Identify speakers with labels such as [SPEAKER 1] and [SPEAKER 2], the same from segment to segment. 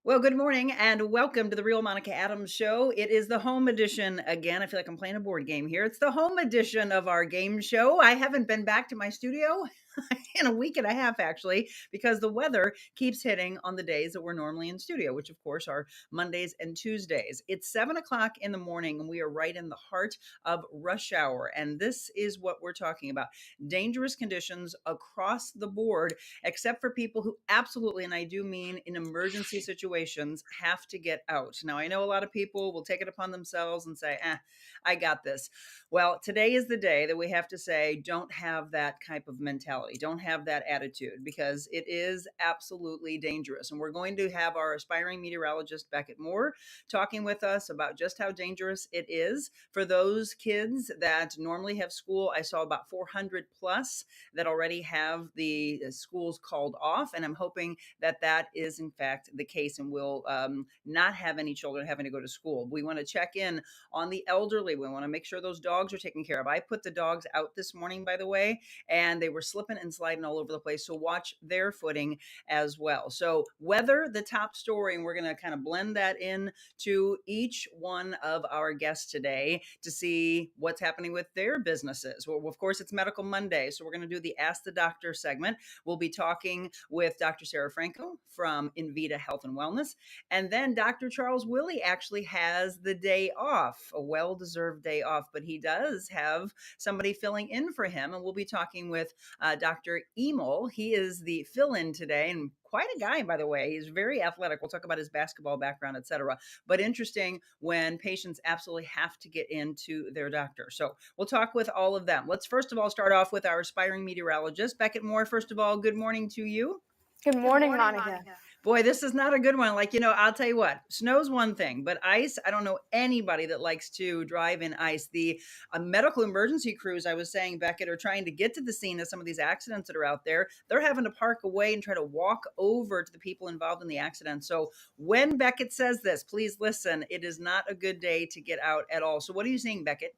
[SPEAKER 1] Well, good morning and welcome to the Real Monica Adams show. It is the home edition again. I feel like I'm playing a board game here. It's the home edition of our game show. I haven't been back to my studio in a week and a half, actually, because the weather keeps hitting on the days that we're normally in studio, which of course are Mondays and Tuesdays. It's 7 o'clock in the morning and we are right in the heart of rush hour. And this is what we're talking about: dangerous conditions across the board, except for people who absolutely, and I do mean in emergency situations, have to get out. Now, I know a lot of people will take it upon themselves and say, I got this. Well, today is the day that we have to say, don't have that type of mentality. Don't have that attitude, because it is absolutely dangerous. And we're going to have our aspiring meteorologist Beckett Moore talking with us about just how dangerous it is for those kids that normally have school. I saw about 400 plus that already have the schools called off. And I'm hoping that that is in fact the case and will not have any children having to go to school. We want to check in on the elderly. We want to make sure those dogs are taken care of. I put the dogs out this morning, by the way, and they were slipping and sliding all over the place. So watch their footing as well. So weather, the top story, and we're going to kind of blend that in to each one of our guests today to see what's happening with their businesses. Well, of course, it's Medical Monday, so we're going to do the Ask the Doctor segment. We'll be talking with Dr. Sara Franco from Invita Health and Wellness. And then Dr. Charles Willey actually has the day off, a well-deserved day off, but he does have somebody filling in for him. And we'll be talking with Dr. Emil. He is the fill-in today, and quite a guy, by the way. He's very athletic. We'll talk about his basketball background, etc. But interesting when patients absolutely have to get into their doctor. So we'll talk with all of them. Let's first of all start off with our aspiring meteorologist, Beckett Moore. First of all, good morning to you.
[SPEAKER 2] Good morning, Monica.
[SPEAKER 1] Boy, this is not a good one. Like, I'll tell you what, snow's one thing, but ice, I don't know anybody that likes to drive in ice. The medical emergency crews, I was saying, Beckett, are trying to get to the scene of some of these accidents that are out there. They're having to park away and try to walk over to the people involved in the accident. So when Beckett says this, please listen, it is not a good day to get out at all. So what are you seeing, Beckett?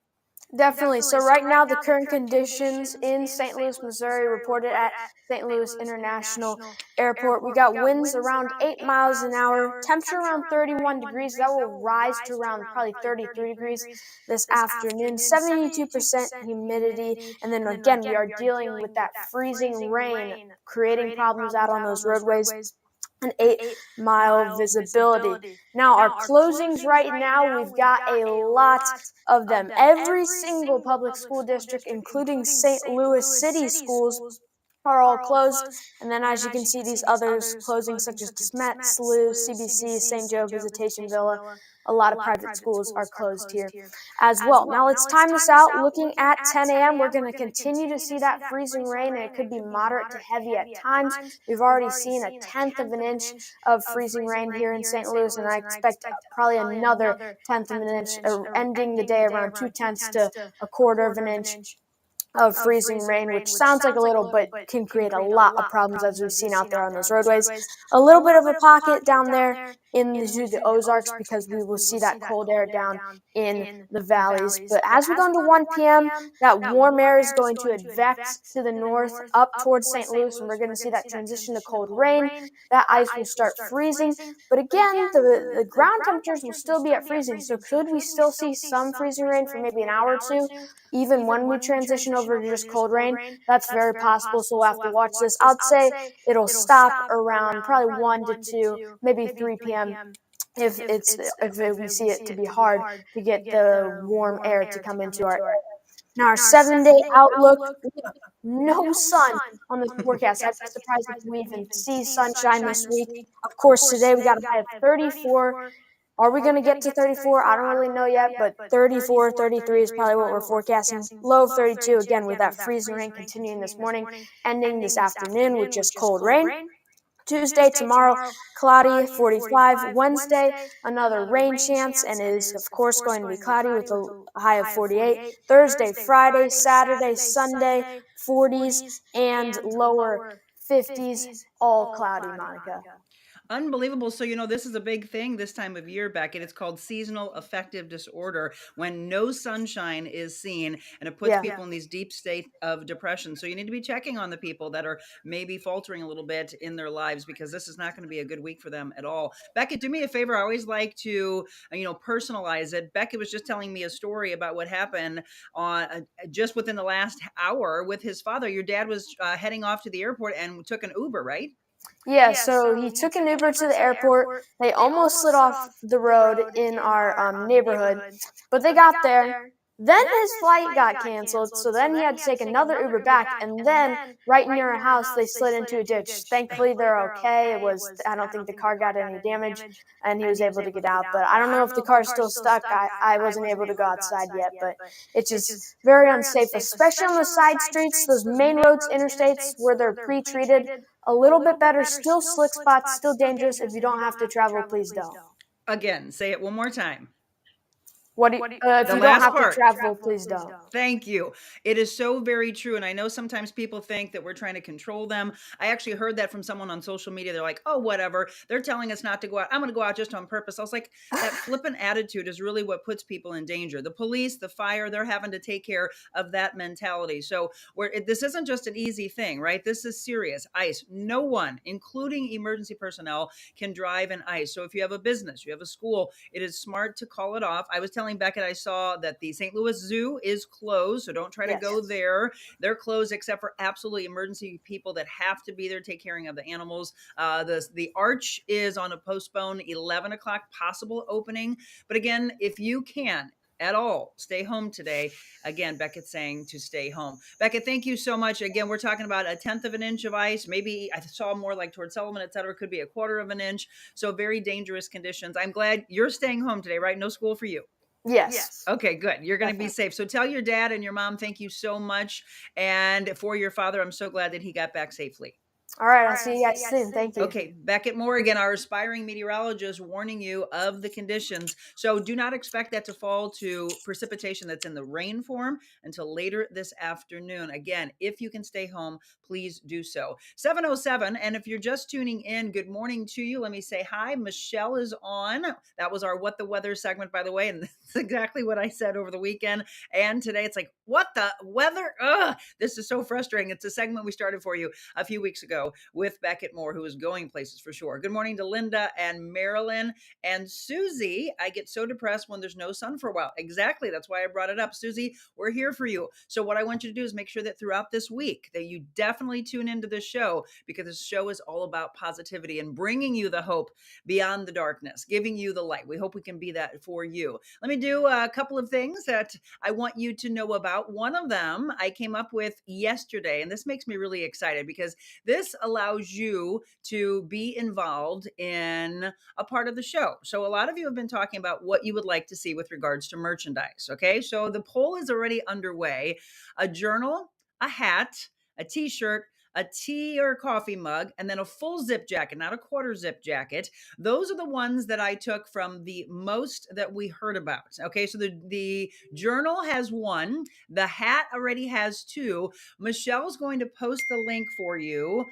[SPEAKER 2] Definitely. So right now, the current conditions in St. Louis, Missouri, reported at St. Louis International Airport. We got winds around 8 miles an hour, temperature around 31 degrees. That will rise to around probably 33 degrees this afternoon, 72% humidity. And then again, we are dealing with that freezing rain, creating problems out on those roadways. An 8-mile visibility. Now, our closings right now, we've got a lot of them. Every single public school district, including St. Louis City schools, are all closed. And then, as you can see, these others closing, such as DeSmet, SLU, CBC, St. Joe, Visitation Villa. A lot of private schools are closed here as well. Now, let's time this out. Looking at 10 a.m., we're going to continue to see that freezing rain, and it could be moderate to heavy at times. We've already seen a tenth of an inch of freezing rain here in St. Louis, and I expect probably another tenth of an inch, ending the day around 2/10 to a quarter of an inch of freezing rain, which sounds like a little, but can create a lot of problems, as we've seen out there on those roadways. A little bit of a pocket down there into the Ozarks, because we will see that cold air down in the valleys. But as we go into 1 p.m., that warm air is going to advance to the north up towards St. Louis, and we're going to see that transition to cold rain. That ice will start freezing. But again, the ground temperatures will still be at freezing. So could we still see some freezing rain for maybe an hour or two, even when we transition over to just cold rain? That's very possible, so we'll have to watch this. I'd say it'll stop around probably 1 to 2, maybe 3 p.m. if we see it to be hard to get the warm air to come into our area. Now, our 7-day outlook, no sun on the forecast. I'd be surprised if we even see sunshine this week. Of course, today we got a high of 34. Are we going to get to 34? I don't really know yet, but 34, 33 is probably what we're forecasting. Low of 32, again, with that freezing rain continuing this morning, ending this afternoon with just cold rain. Tuesday, tomorrow, cloudy, 45. Wednesday, another rain chance, and it is, of course, going to be cloudy with a high of 48. Thursday, Friday, Saturday, Sunday, 40s, and lower 50s, all cloudy, Monica.
[SPEAKER 1] Unbelievable. So, this is a big thing this time of year, Beckett. It's called seasonal affective disorder, when no sunshine is seen, and it puts people in these deep state of depression. So you need to be checking on the people that are maybe faltering a little bit in their lives, because this is not going to be a good week for them at all. Beckett, do me a favor. I always like to, personalize it. Beckett was just telling me a story about what happened on just within the last hour with his father. Your dad was heading off to the airport and took an Uber, right?
[SPEAKER 2] Yeah, so he took an Uber to the airport. They almost slid off the road in our neighborhood, but they got there. Then his flight got canceled, so then he had to take another Uber back, and then right near our house, they slid into a ditch. Thankfully, they're okay. I don't think the car got any damage, and he was able to get out, but I don't know if the car's still stuck. I wasn't able to go outside yet, but it's just very unsafe, especially on the side streets, those main roads, interstates, where they're pre-treated. A little bit better, still slick spots, still dangerous. If you don't have to travel, please don't.
[SPEAKER 1] Again, say it one more time.
[SPEAKER 2] If you don't have to travel, please don't.
[SPEAKER 1] Thank you. It is so very true. And I know sometimes people think that we're trying to control them. I actually heard that from someone on social media. They're like, oh, whatever. They're telling us not to go out. I'm going to go out just on purpose. I was like, that flippant attitude is really what puts people in danger. The police, the fire, they're having to take care of that mentality. So this isn't just an easy thing, right? This is serious. ICE. No one, including emergency personnel, can drive in ICE. So if you have a business, you have a school, it is smart to call it off. I was telling Beckett, I saw that the St. Louis Zoo is closed, so don't try to go there. They're closed except for absolutely emergency people that have to be there, take care of the animals. The Arch is on a postponed 11 o'clock possible opening. But again, if you can at all stay home today, again, Beckett's saying to stay home. Beckett, thank you so much. Again, we're talking about 1/10 of an inch of ice. Maybe I saw more like towards Sullivan, et cetera. Could be 1/4 of an inch. So very dangerous conditions. I'm glad you're staying home today, right? No school for you.
[SPEAKER 2] Yes.
[SPEAKER 1] Okay, good. You're going to be safe. So tell your dad and your mom, thank you so much. And for your father, I'm so glad that he got back safely.
[SPEAKER 2] All right, I'll see you guys soon. Thank you.
[SPEAKER 1] Okay, Beckett Moore, again, our aspiring meteorologist, warning you of the conditions. So do not expect that to fall to precipitation that's in the rain form until later this afternoon. Again, if you can stay home, please do so. 7:07, and if you're just tuning in, good morning to you. Let me say hi. Michelle is on. That was our What the Weather segment, by the way, and that's exactly what I said over the weekend. And today it's like, what the weather? Ugh, this is so frustrating. It's a segment we started for you a few weeks ago with Beckett Moore, who is going places for sure. Good morning to Linda and Marilyn and Susie. I get so depressed when there's no sun for a while. Exactly. That's why I brought it up. Susie, we're here for you. So what I want you to do is make sure that throughout this week that you definitely tune into this show, because this show is all about positivity and bringing you the hope beyond the darkness, giving you the light. We hope we can be that for you. Let me do a couple of things that I want you to know about. One of them I came up with yesterday, and this makes me really excited because this allows you to be involved in a part of the show. So a lot of you have been talking about what you would like to see with regards to merchandise. Okay, so the poll is already underway. A journal, a hat, a t-shirt, a tea or coffee mug, and then a full zip jacket, not a quarter zip jacket. Those are the ones that I took from the most that we heard about. Okay, so the journal has one. The hat already has two. Michelle's going to post the link for you.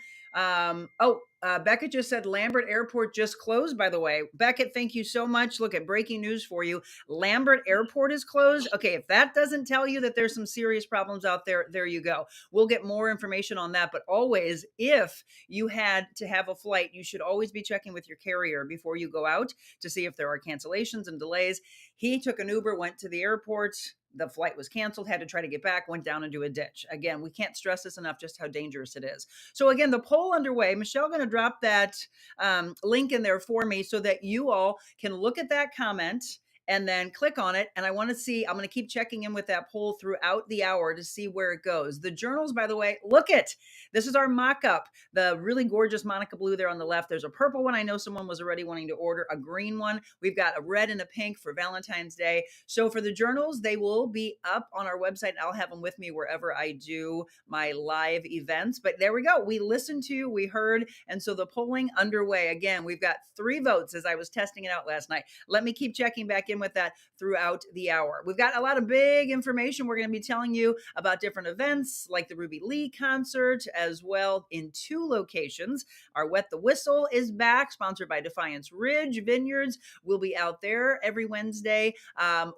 [SPEAKER 1] Beckett just said Lambert Airport just closed, by the way. Beckett, thank you so much. Look at breaking news for you. Lambert Airport is closed. Okay, if that doesn't tell you that there's some serious problems out there, there you go. We'll get more information on that. But always, if you had to have a flight, you should always be checking with your carrier before you go out to see if there are cancellations and delays. He took an Uber, went to the airport. The flight was canceled, had to try to get back, went down into a ditch. Again, we can't stress this enough, just how dangerous it is. So again, the poll underway. Michelle going to drop that link in there for me so that you all can look at that comment and then click on it. And I want to see, I'm going to keep checking in with that poll throughout the hour to see where it goes. The journals, by the way, look it. This is our mock-up. The really gorgeous Monica blue there on the left. There's a purple one. I know someone was already wanting to order a green one. We've got a red and a pink for Valentine's Day. So for the journals, they will be up on our website. I'll have them with me wherever I do my live events. But there we go. We listened to, we heard. And so the polling underway. Again, we've got 3 votes as I was testing it out last night. Let me keep checking back in in with that throughout the hour. We've got a lot of big information. We're going to be telling you about different events like the Ruby Lee concert as well in 2 locations. Our Wet the Whistle is back, sponsored by Defiance Ridge Vineyards. We'll be out there every Wednesday,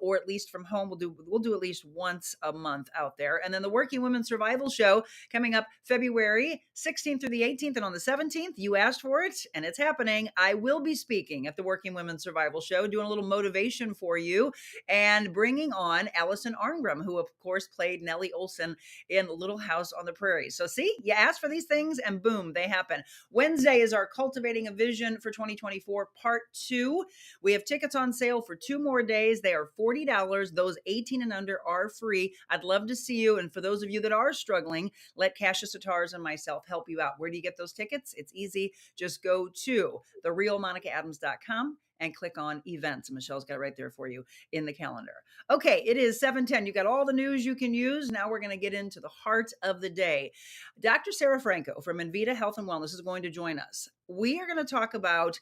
[SPEAKER 1] or at least from home. We'll do at least once a month out there. And then the Working Women Survival Show coming up February 16th through the 18th. And on the 17th, you asked for it and it's happening. I will be speaking at the Working Women Survival Show, doing a little motivation for you and bringing on Allison Arngrim, who of course played Nellie Olson in Little House on the Prairie. So see, you ask for these things and boom, they happen. Wednesday is our Cultivating a Vision for 2024 Part 2. We have tickets on sale for 2 more days. They are $40. Those 18 and under are free. I'd love to see you. And for those of you that are struggling, let Cassius Satars and myself help you out. Where do you get those tickets? It's easy. Just go to TheRealMonicaAdams.com and click on events. Michelle's got it right there for you in the calendar. Okay, it is 7:10. You got all the news you can use. Now we're going to get into the heart of the day. Dr. Sara Franco from Invita Health and Wellness is going to join us. We are going to talk about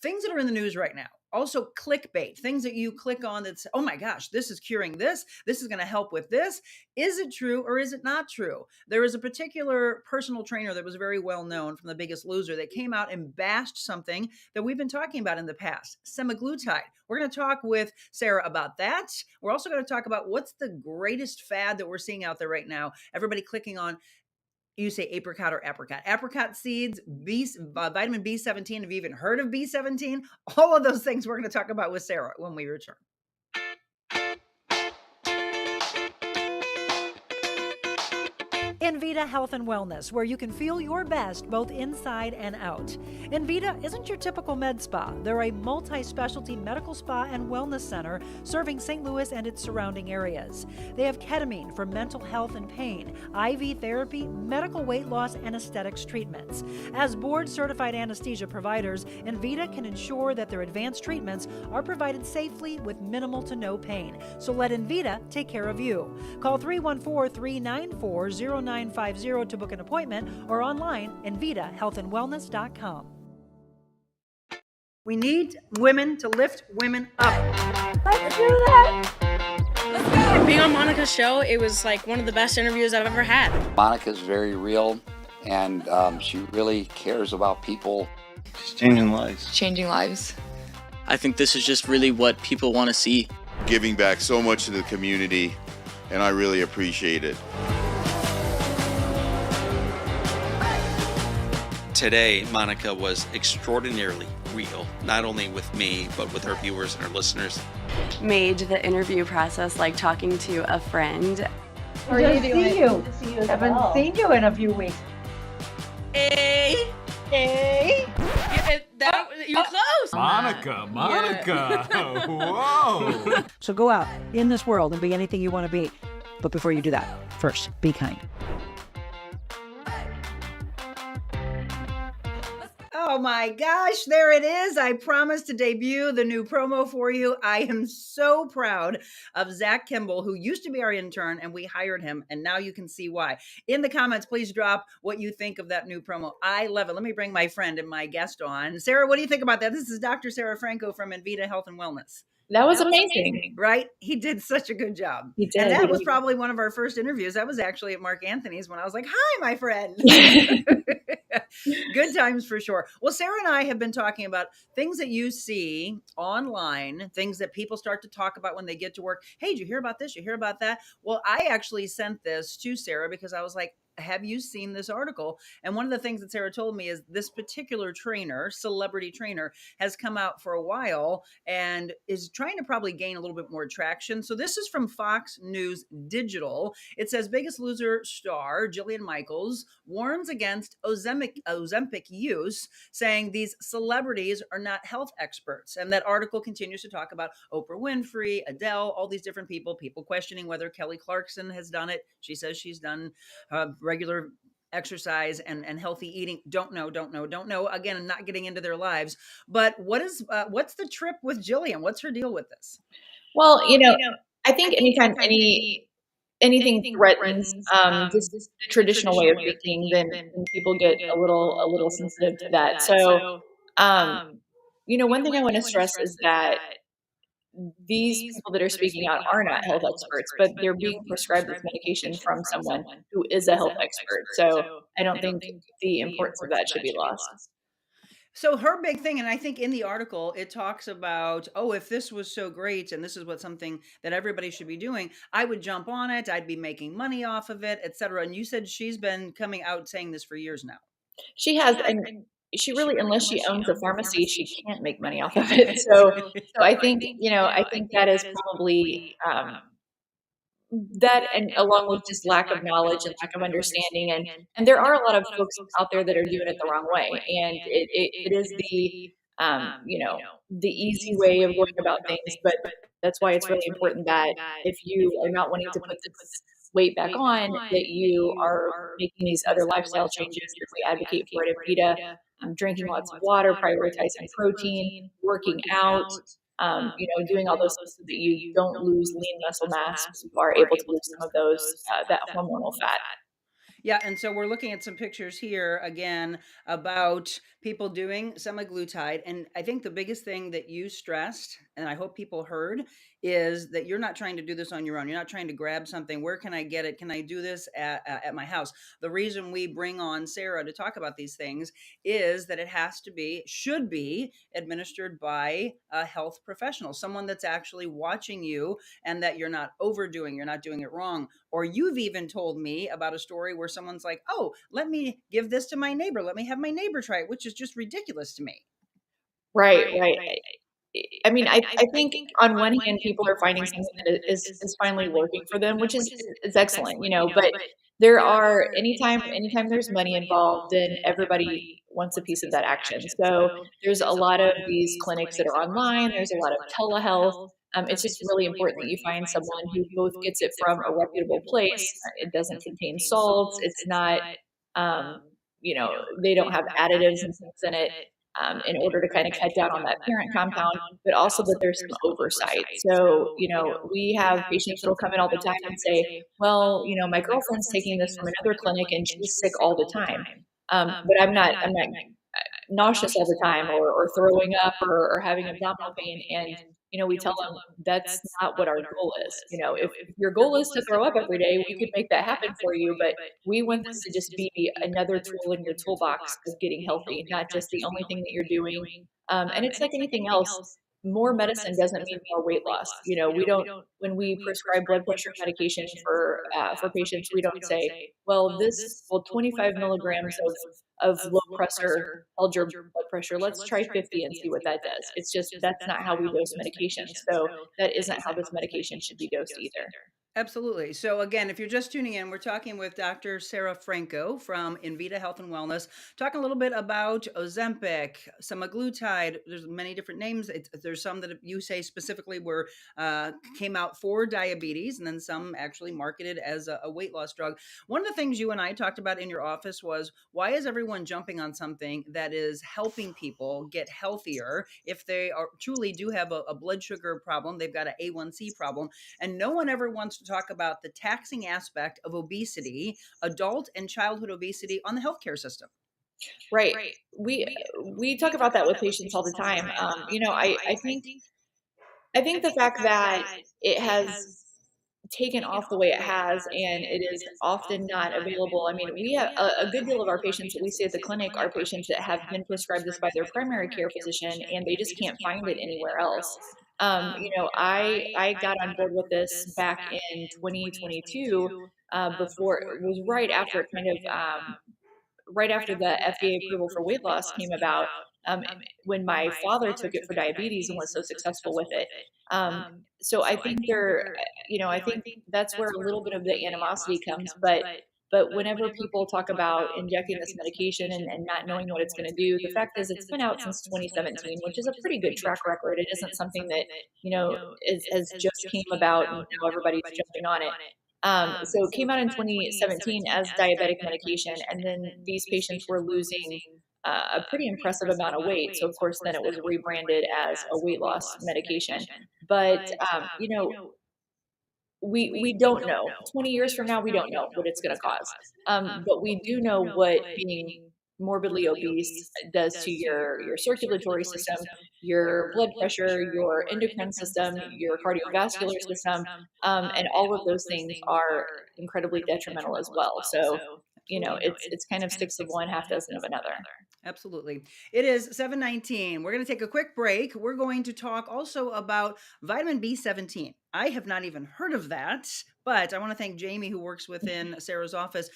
[SPEAKER 1] things that are in the news right now. Also clickbait, things that you click on that's, oh my gosh, this is curing this. This is going to help with this. Is it true or is it not true? There is a particular personal trainer that was very well known from The Biggest Loser that came out and bashed something that we've been talking about in the past, semaglutide. We're going to talk with Sara about that. We're also going to talk about what's the greatest fad that we're seeing out there right now. Everybody clicking on, you say apricot or apricot. Apricot seeds, vitamin B17. Have you even heard of B17? All of those things we're going to talk about with Sara when we return. Invita Health and Wellness, where you can feel your best both inside and out. Invita isn't your typical med spa. They're a multi-specialty medical spa and wellness center serving St. Louis and its surrounding areas. They have ketamine for mental health and pain, IV therapy, medical weight loss, and aesthetics treatments. As board-certified anesthesia providers, Invita can ensure that their advanced treatments are provided safely with minimal to no pain. So let Invita take care of you. Call 314-394-0950 to book an appointment or online InvitaHealthAndWellness.com. We need women to lift women up.
[SPEAKER 2] Let's do that.
[SPEAKER 3] Let's go. Being on Monica's show, it was like one of the best interviews I've ever had.
[SPEAKER 4] Monica's very real, and she really cares about people.
[SPEAKER 5] She's changing lives.
[SPEAKER 3] Changing lives. I think this is just really what people want to see.
[SPEAKER 6] Giving back so much to the community, and I really appreciate it.
[SPEAKER 7] Today, Monica was extraordinarily real, not only with me, but with her viewers and her listeners.
[SPEAKER 8] Made the interview process like talking to a friend.
[SPEAKER 1] How are you doing? Good to see you. Haven't seen you in a few weeks.
[SPEAKER 3] Hey! You're close!
[SPEAKER 9] Monica! Whoa!
[SPEAKER 10] So go out in this world and be anything you want to be. But before you do that, first, be kind.
[SPEAKER 1] Oh my gosh, there it is. I promised to debut the new promo for you. I am so proud of Zach Kimball, who used to be our intern, and we hired him, and now you can see why. In the comments, please drop what you think of that new promo. I love it. Let me bring my friend and my guest on. Sara, what do you think about that? This is Dr. Sara Franco from Invita Health and Wellness.
[SPEAKER 11] That was amazing.
[SPEAKER 1] Right? He did such a good job.
[SPEAKER 11] He did.
[SPEAKER 1] And that was probably one of our first interviews. That was actually at Mark Anthony's when I was like, hi, my friend. Good times for sure. Well, Sara and I have been talking about things that you see online, things that people start to talk about when they get to work. Hey, did you hear about this? You hear about that? Well, I actually sent this to Sara because I was like, have you seen this article? And one of the things that Sara told me is this particular trainer, celebrity trainer, has come out for a while and is trying to probably gain a little bit more traction. So this is from Fox News Digital. It says Biggest Loser star Jillian Michaels warns against Ozempic use, saying these celebrities are not health experts. And that article continues to talk about Oprah Winfrey, Adele, all these different people questioning whether Kelly Clarkson has done it. She says she's done regular exercise and healthy eating. Don't know. Again, I'm not getting into their lives. But what's the trip with Jillian? What's her deal with this?
[SPEAKER 11] Well, I think anytime anything threatens just the traditional way of thinking, then people get a little sensitive to that. So, one thing I want to stress is that these people that are speaking out are not health experts, but they're being prescribed this medication from someone who is a health expert. So I don't think the importance of that should be lost.
[SPEAKER 1] So her big thing, and I think in the article it talks about, oh, if this was so great and this is what something that everybody should be doing, I would jump on it. I'd be making money off of it, etc. And you said she's been coming out saying this for years now.
[SPEAKER 11] She has, and she really, unless she owns a pharmacy, she can't make money off of it. So I think, I think that is probably, that, and along with just lack of knowledge and lack of understanding, and there are a lot of folks out there that are doing it the wrong way, and it is the the easy way of going about things, but that's why it's really important that if you are not wanting to put this weight back on, that you are making these other lifestyle changes that we advocate for at Invita, drinking lots of water, prioritizing protein, working out, doing all those things so that you don't lose lean muscle mass, you are able to lose some of those, that hormonal fat.
[SPEAKER 1] Yeah, and so we're looking at some pictures here again about people doing semaglutide. And I think the biggest thing that you stressed, and I hope people heard, is that you're not trying to do this on your own. You're not trying to grab something. Where can I get it? Can I do this at my house? The reason we bring on Sara to talk about these things is that it should be administered by a health professional, someone that's actually watching you, and that you're not overdoing, you're not doing it wrong. Or you've even told me about a story where someone's like, oh, let me give this to my neighbor. Let me have my neighbor try it, which is just ridiculous to me.
[SPEAKER 11] Right. I mean, I think on one hand, people are finding something that is finally working for them, which is excellent, but there are, anytime there's money involved, then everybody wants a piece of that action. So there's a lot of these clinics that are online. There's a lot of telehealth. It's just really important that you find someone who both gets it from a reputable place. It doesn't contain salts. It's not, they don't have additives and things in it. In order to kind of cut down on that parent compound, but also that there's some oversight. So, we have patients that will come in all the time and say, well, my girlfriend's taking this from another clinic and she's sick all the time. But I'm not nauseous all the time, or throwing up, or having abdominal pain. And, we tell them that's not what our goal is. If your goal is to throw up every day, we could make that happen for you, but we want this to just be another tool in your toolbox of getting healthy, not just the only thing that you're doing. And it's like anything else. More medicine doesn't mean more weight loss. We don't, when we prescribe blood pressure medication for patients, we don't say, well, 25 milligrams of low pressure held your blood pressure. Let's try 50 and see what that does. It's just, that's not how we dose medications. So that isn't how this medication should be dosed either.
[SPEAKER 1] Absolutely. So again, if you're just tuning in, we're talking with Dr. Sara Franco from Invita Health and Wellness, talking a little bit about Ozempic, semaglutide. There's many different names. There's some that you say specifically came out for diabetes, and then some actually marketed as a weight loss drug. One of the things you and I talked about in your office was, why is everyone jumping on something that is helping people get healthier if they truly do have a blood sugar problem, they've got an A1C problem, and no one ever wants to talk about the taxing aspect of obesity, adult and childhood obesity, on the healthcare system.
[SPEAKER 11] Right. We talk about that with patients all the time. I think the fact that it has taken off the way it has, and it is often not available. I mean, we have a good deal of our patients that we see at the clinic are patients that have been prescribed this by their primary care physician, and they just can't find it anywhere else. I got on board with this back in 2022, before, it was right after right after the FDA approval for weight loss came about, when my father took it for diabetes and was so successful with it. So I think I think that's where a little bit of the animosity comes, but whenever people talk about injecting this medication and not knowing what it's going to do, the fact is it's been out since 2017, which is a pretty good track record. It isn't something that, has just came about and now everybody's jumping on it. So it came out in 2017 as diabetic medication, and then these patients were losing a pretty impressive amount of weight. So of course, then it was rebranded as a weight loss medication. But we don't know. 20 years from now, we don't know what it's going to cause. But we do know what being morbidly obese does to your circulatory system, your blood pressure, your endocrine system, your cardiovascular system, and all of those things are incredibly detrimental as well. So, it's kind of six of one, half dozen of another.
[SPEAKER 1] Absolutely. It is 7:19. We're going to take a quick break. We're going to talk also about vitamin B17. I have not even heard of that, but I want to thank Jamie, who works within Sarah's office.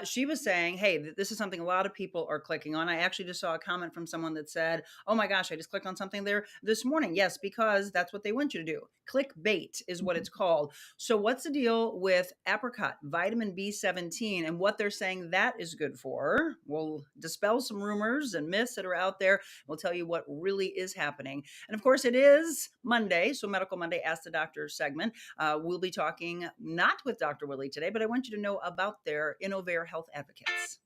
[SPEAKER 1] She was saying, hey, this is something a lot of people are clicking on. I actually just saw a comment from someone that said, oh my gosh, I just clicked on something there this morning. Yes, because that's what they want you to do. Clickbait is what it's called. So what's the deal with apricot, vitamin B17, and what they're saying that is good for? We'll dispel some rumors and myths that are out there. We'll tell you what really is happening. And of course, it is Monday, so Medical Monday Ask the Doctor segment. We'll be talking not with Dr. Willey today, but I want you to know about their Innnovare Health Advocates.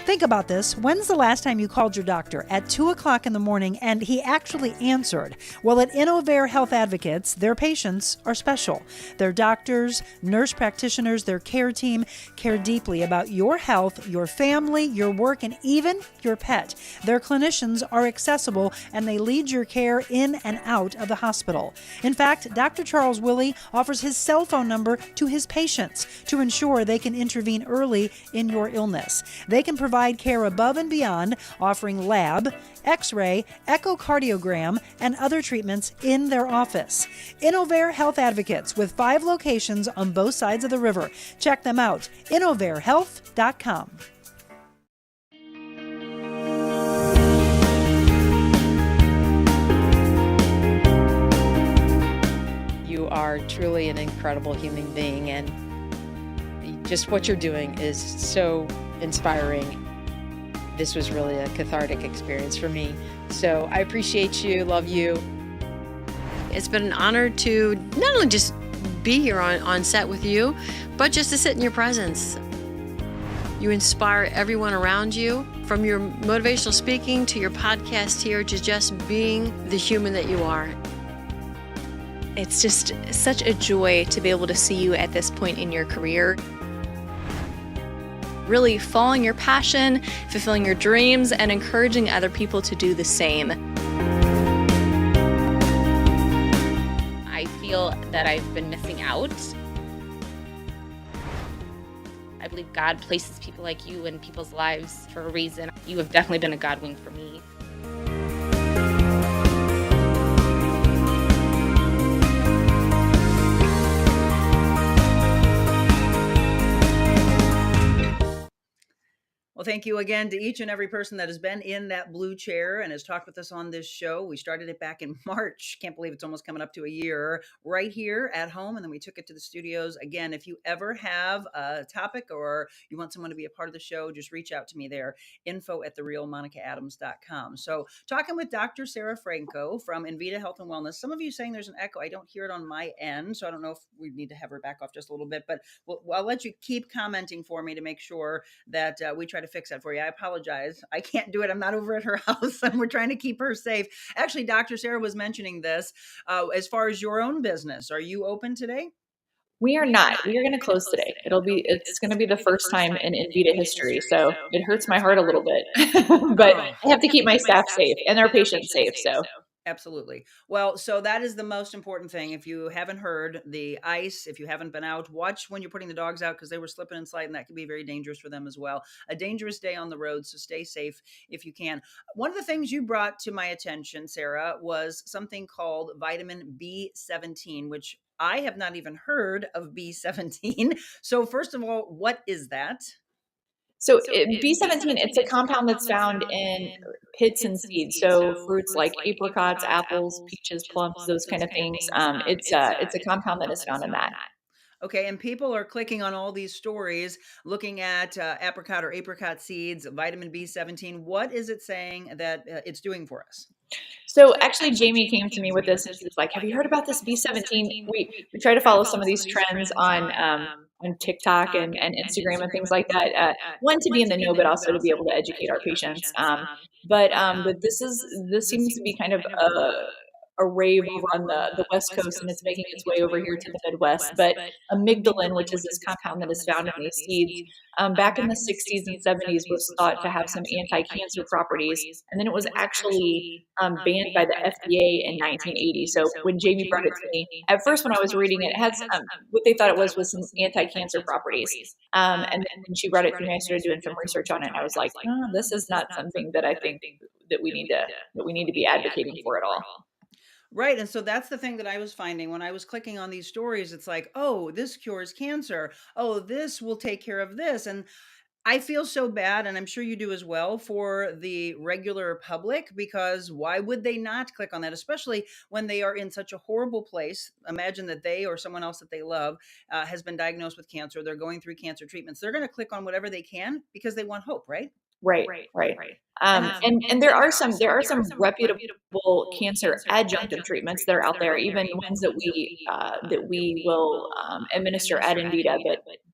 [SPEAKER 10] Think about this. When's the last time you called your doctor at 2 o'clock in the morning and he actually answered? Well, at Innnovare Health Advocates, their patients are special. Their doctors, nurse practitioners, their care team care deeply about your health, your family, your work, and even your pet. Their clinicians are accessible and they lead your care in and out of the hospital. In fact, Dr. Charles Willey offers his cell phone number to his patients to ensure they can intervene early in your illness. They can provide care above and beyond, offering lab, x-ray, echocardiogram, and other treatments in their office. Innnovare Health Advocates with 5 locations on both sides of the river. Check them out, InnnovareHealth.com.
[SPEAKER 12] You are truly an incredible human being, and just what you're doing is so inspiring. This was really a cathartic experience for me. So I appreciate you, love you.
[SPEAKER 3] It's been an honor to not only just be here on set with you, but just to sit in your presence. You inspire everyone around you, from your motivational speaking to your podcast here, to just being the human that you are.
[SPEAKER 13] It's just such a joy to be able to see you at this point in your career. Really following your passion, fulfilling your dreams, and encouraging other people to do the same.
[SPEAKER 14] I feel that I've been missing out. I believe God places people like you in people's lives for a reason. You have definitely been a God wink for me.
[SPEAKER 1] Well, thank you again to each and every person that has been in that blue chair and has talked with us on this show. We started it back in March. Can't believe it's almost coming up to a year, right here at home. And then we took it to the studios. Again, if you ever have a topic or you want someone to be a part of the show, just reach out to me there, info@TheRealMonicaAdams.com. So talking with Dr. Sara Franco from Invita Health and Wellness. Some of you saying there's an echo. I don't hear it on my end, so I don't know if we need to have her back off just a little bit, but I'll let you keep commenting for me to make sure that we try to fix that for you. I apologize. I can't do it. I'm not over at her house, and we're trying to keep her safe. Actually, Dr. Sara was mentioning this. As far as your own business, are you open today?
[SPEAKER 11] We are not. We are going to close today. It's going to be the first time in Invita history. So it hurts my heart a little bit, but I have to keep my staff safe and our patients safe. So.
[SPEAKER 1] Absolutely. Well, so that is the most important thing. If you haven't heard, the ice, if you haven't been out, watch when you're putting the dogs out, because they were slipping and sliding. That can be very dangerous for them as well. A dangerous day on the road, so stay safe if you can. One of the things you brought to my attention, Sara, was something called vitamin B17, which I have not even heard of B17. So first of all, what is that?
[SPEAKER 11] So B17, it's a compound that's found in pits and seeds. So fruits like apricots, apples, peaches, plums, those kind of things. It's a compound that is found in that.
[SPEAKER 1] Okay, and people are clicking on all these stories, looking at apricot or apricot seeds, vitamin B17. What is it saying that it's doing for us?
[SPEAKER 11] So actually, Jamie came to me with this, and she was like, "Have you heard about this B17?" We try to follow some of these trends on TikTok and Instagram and things like that. One, to be in the know, but also to be able to educate our patients. But this seems to be kind of a rave over on the West Coast, and it's making its way over here to the Midwest. But amygdalin, which is this compound that is found in these seeds, back in the 60s and 70s was thought to have some anti-cancer properties, and then it was actually banned by the FDA in 1980. So when Jamie brought it to me, at first when I was reading it, it had what they thought it was some anti-cancer properties. And then when she brought it to me, I started doing some research on it, and I was like, oh, this is not something that I think that we need to be advocating for at all.
[SPEAKER 1] Right. And so that's the thing that I was finding when I was clicking on these stories. It's like, oh, this cures cancer. Oh, this will take care of this. And I feel so bad, and I'm sure you do as well, for the regular public, because why would they not click on that, especially when they are in such a horrible place? Imagine that they or someone else that they love has been diagnosed with cancer. They're going through cancer treatments. They're going to click on whatever they can because they want hope, right?
[SPEAKER 11] Right. And there are some reputable cancer adjunctive treatments that are out there, even ones that we will administer at Invita,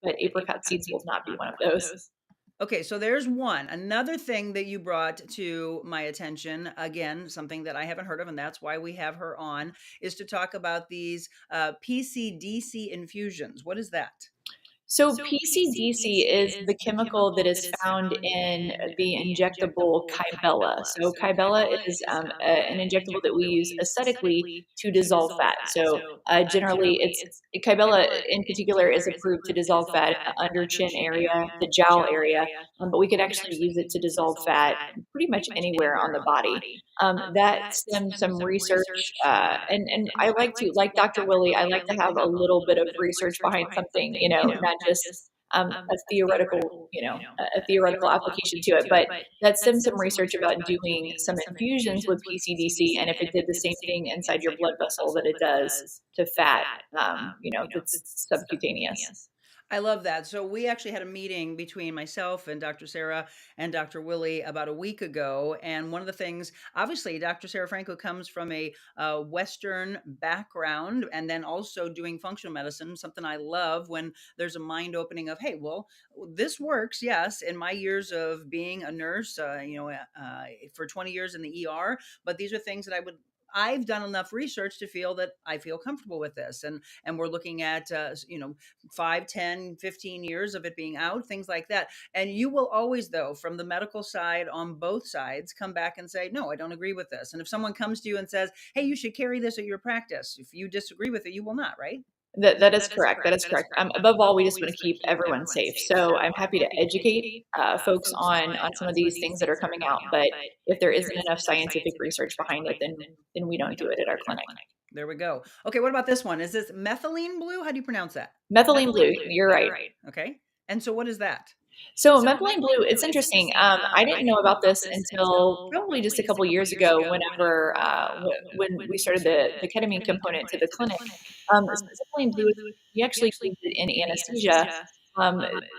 [SPEAKER 11] but apricot seeds will not be one of those.
[SPEAKER 1] Okay, so there's one. Another thing that you brought to my attention, again, something that I haven't heard of, and that's why we have her on, is to talk about these PCDC infusions. What is that?
[SPEAKER 11] So PCDC is the chemical that is found in the injectable Kybella. So Kybella is an injectable that we use aesthetically to dissolve fat. So generally, Kybella in particular is approved to dissolve fat under chin area, the jowl area, but we could actually use it to dissolve fat pretty much anywhere on the body. That stems some research, and I like Dr. Willey, I like to have a little bit of research behind something, not just a theoretical application to it, but that stems some research about doing some infusions with PCDC, and if it did the same thing inside your blood vessel that it does to fat, that's subcutaneous.
[SPEAKER 1] I love that. So we actually had a meeting between myself and Dr. Sara and Dr. Willey about a week ago. And one of the things, obviously, Dr. Sara Franco comes from a Western background, and then also doing functional medicine, something I love when there's a mind opening of, hey, well, this works. Yes. In my years of being a nurse, for 20 years in the ER, but these are things that I've done enough research to feel that I feel comfortable with this. And we're looking at, 5, 10, 15 years of it being out, things like that. And you will always, though, from the medical side on both sides, come back and say, no, I don't agree with this. And if someone comes to you and says, hey, you should carry this at your practice, if you disagree with it, you will not, right?
[SPEAKER 11] That is correct. That is correct. Above all, we just want to keep everyone safe. So I'm happy to educate folks on some of these things that are coming out. But if there isn't enough scientific research behind it, then we don't do it at our clinic.
[SPEAKER 1] There we go. Okay, what about this one? Is this methylene blue? How do you pronounce that?
[SPEAKER 11] Methylene blue. You're right.
[SPEAKER 1] Okay. And so what is that?
[SPEAKER 11] So methylene blue, it's interesting. I didn't know about this until probably just a couple years ago, when we started the ketamine component to the clinic. Methylene blue, we actually use it in anesthesia.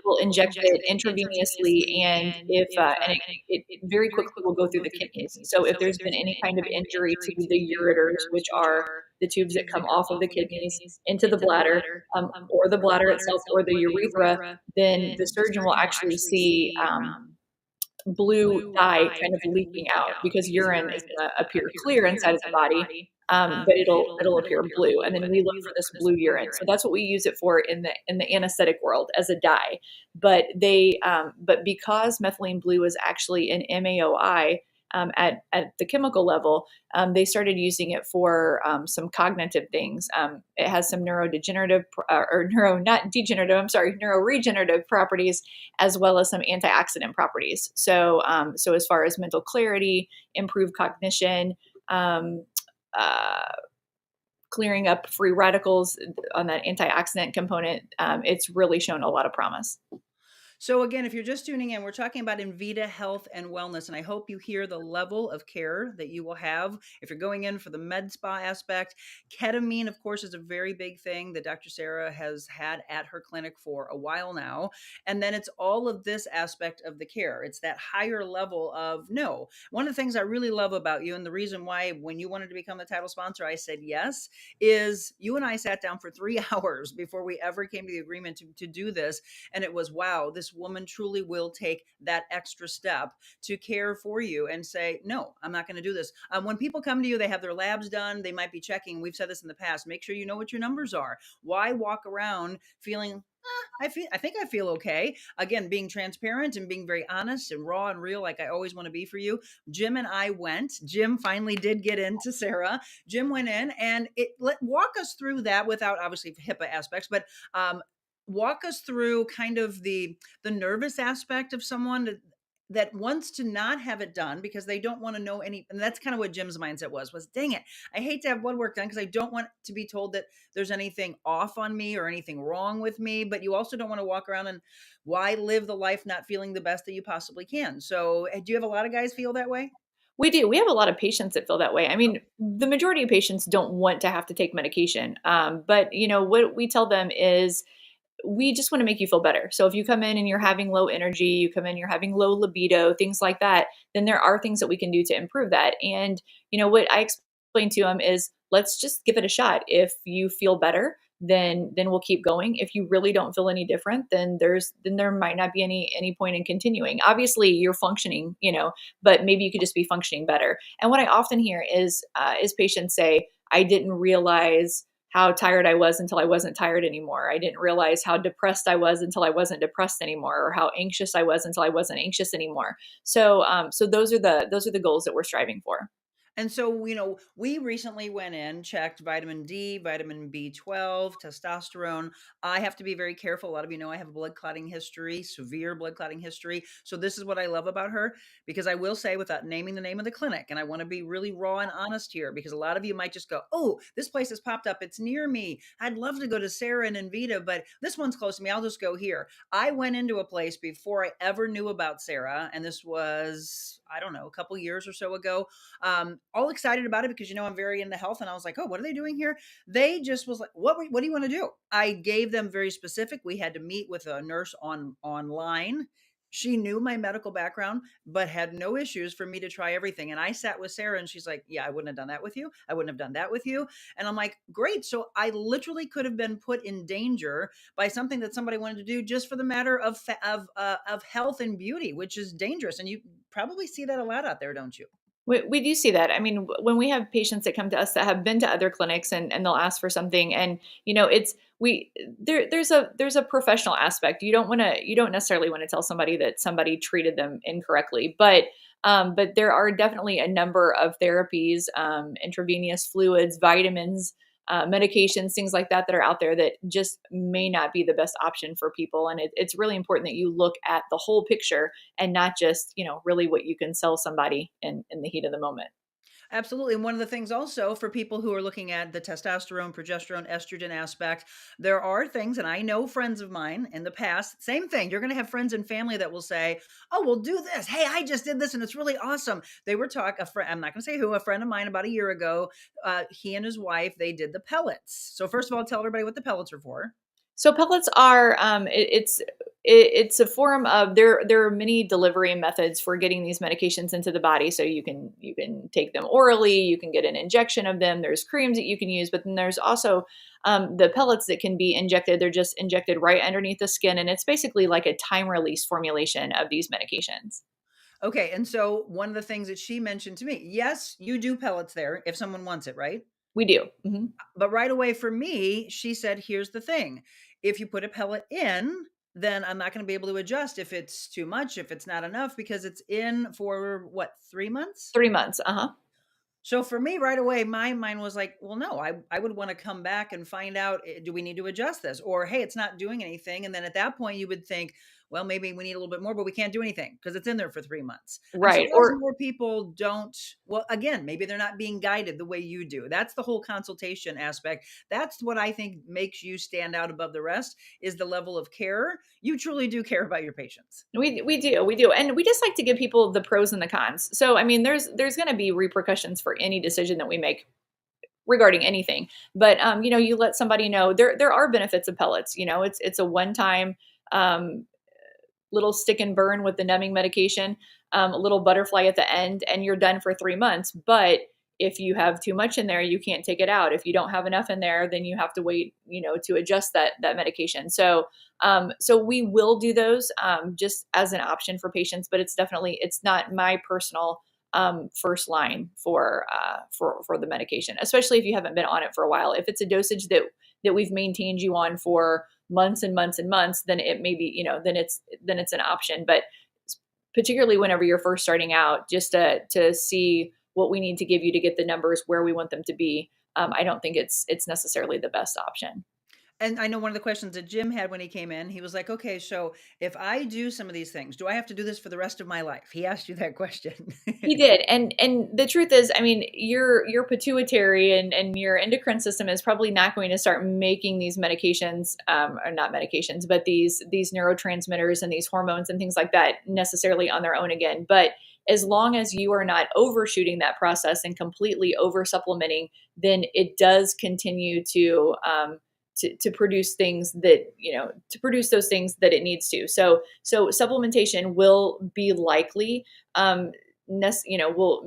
[SPEAKER 11] We'll inject it intravenously, and it very quickly will go through the kidneys. So if there's been any kind of injury to the ureters, which are the tubes that come off of the kidneys into the bladder, or the bladder itself, or the urethra, then the surgeon will actually see blue dye kind of leaking out, because urine is going to appear clear inside of the body. But it'll appear blue, and then we look for this blue urine. So that's what we use it for in the anesthetic world, as a dye. But because methylene blue is actually an MAOI at the chemical level, they started using it for some cognitive things. It has some neuroregenerative properties, as well as some antioxidant properties. So as far as mental clarity, improved cognition, clearing up free radicals on that antioxidant component, it's really shown a lot of promise.
[SPEAKER 1] So again, if you're just tuning in, we're talking about Invita Health and Wellness, and I hope you hear the level of care that you will have if you're going in for the med spa aspect. Ketamine, of course, is a very big thing that Dr. Sara has had at her clinic for a while now. And then it's all of this aspect of the care. It's that higher level of no. One of the things I really love about you, and the reason why when you wanted to become the title sponsor, I said yes, is you and I sat down for 3 hours before we ever came to the agreement to do this. And it was, wow, this this woman truly will take that extra step to care for you and say, no, I'm not going to do this. When people come to you, they have their labs done. They might be checking. We've said this in the past. Make sure you know what your numbers are. Why walk around feeling, I think I feel okay. Again, being transparent and being very honest and raw and real, like I always want to be for you. Jim and I went. Jim finally did get into Sara. Jim went in and walk us through that without obviously HIPAA aspects, but walk us through kind of the nervous aspect of someone that wants to not have it done because they don't want to know any. And that's kind of what Jim's mindset was dang it, I hate to have blood work done because I don't want to be told that there's anything off on me or anything wrong with me. But you also don't want to walk around and why live the life not feeling the best that you possibly can. So do you have a lot of guys feel that way?
[SPEAKER 11] We do. We have a lot of patients that feel that way. I mean, the majority of patients don't want to have to take medication. But what we tell them is, we just want to make you feel better. So if you come in and you're having low energy, you come in, you're having low libido, things like that, then there are things that we can do to improve that. And, what I explain to them is, let's just give it a shot. If you feel better, then we'll keep going. If you really don't feel any different, then there might not be any point in continuing. Obviously you're functioning, but maybe you could just be functioning better. And what I often hear is patients say, I didn't realize how tired I was until I wasn't tired anymore. I didn't realize how depressed I was until I wasn't depressed anymore, or how anxious I was until I wasn't anxious anymore. So those are the goals that we're striving for.
[SPEAKER 1] And so, we recently went in, checked vitamin D, vitamin B12, testosterone. I have to be very careful. A lot of you know I have a blood clotting history, severe blood clotting history. So this is what I love about her, because I will say, without naming the name of the clinic, and I want to be really raw and honest here, because a lot of you might just go, oh, this place has popped up. It's near me. I'd love to go to Sara and Invita, but this one's close to me. I'll just go here. I went into a place before I ever knew about Sara, and this was, I don't know, a couple years or so ago. All excited about it because, I'm very into health. And I was like, oh, what are they doing here? They just was like, what do you want to do? I gave them very specific. We had to meet with a nurse online. She knew my medical background, but had no issues for me to try everything. And I sat with Sara and she's like, yeah, I wouldn't have done that with you. I wouldn't have done that with you. And I'm like, great. So I literally could have been put in danger by something that somebody wanted to do just for the matter of health and beauty, which is dangerous. And you probably see that a lot out there, don't you?
[SPEAKER 11] We do see that. I mean, when we have patients that come to us that have been to other clinics and they'll ask for something, and there's a professional aspect. You don't necessarily want to tell somebody that somebody treated them incorrectly, but there are definitely a number of therapies, intravenous fluids, vitamins, medications, things like that are out there that just may not be the best option for people. And it's really important that you look at the whole picture and not just, really what you can sell somebody in the heat of the moment.
[SPEAKER 1] Absolutely. And one of the things also for people who are looking at the testosterone, progesterone, estrogen aspect, there are things, and I know friends of mine in the past, same thing. You're going to have friends and family that will say, oh, we'll do this. Hey, I just did this and it's really awesome. They were I'm not going to say who, a friend of mine about a year ago, he and his wife, they did the pellets. So first of all, tell everybody what the pellets are for.
[SPEAKER 11] So pellets are, it's a form of, there are many delivery methods for getting these medications into the body. So you can take them orally, you can get an injection of them. There's creams that you can use, but then there's also the pellets that can be injected. They're just injected right underneath the skin. And it's basically like a time release formulation of these medications.
[SPEAKER 1] Okay. And so one of the things that she mentioned to me, yes, you do pellets there if someone wants it, right?
[SPEAKER 11] We do. Mm-hmm.
[SPEAKER 1] But right away for me, she said, here's the thing. If you put a pellet in, then I'm not going to be able to adjust if it's too much, if it's not enough, because it's in for what, 3 months?
[SPEAKER 11] 3 months. Uh-huh.
[SPEAKER 1] So for me right away, my mind was like, well, no, I would want to come back and find out, do we need to adjust this? Or, hey, it's not doing anything. And then at that point you would think, well, maybe we need a little bit more, but we can't do anything because it's in there for 3 months.
[SPEAKER 11] Right.
[SPEAKER 1] So or more people don't, well, again, maybe they're not being guided the way you do. That's the whole consultation aspect. That's what I think makes you stand out above the rest, is the level of care. You truly do care about your patients.
[SPEAKER 11] We do. And we just like to give people the pros and the cons. So, I mean, there's going to be repercussions for any decision that we make regarding anything, but, you let somebody know there are benefits of pellets. It's a one-time, little stick and burn with the numbing medication, a little butterfly at the end, and you're done for 3 months. But if you have too much in there, you can't take it out. If you don't have enough in there, then you have to wait, to adjust that medication. So we will do those just as an option for patients, but it's not my personal first line for the medication, especially if you haven't been on it for a while. If it's a dosage that we've maintained you on for months and months and months, then it may be, then it's an option. But particularly whenever you're first starting out, just to see what we need to give you to get the numbers where we want them to be, I don't think it's necessarily the best option.
[SPEAKER 1] And I know one of the questions that Jim had when he came in, he was like, okay, so if I do some of these things, do I have to do this for the rest of my life? He asked you that question.
[SPEAKER 11] He did. And the truth is, I mean, your pituitary and your endocrine system is probably not going to start making these medications, or not medications, but these neurotransmitters and these hormones and things like that necessarily on their own again. But as long as you are not overshooting that process and completely over supplementing, then it does continue to produce things that, to produce those things that it needs to. So supplementation will be likely, will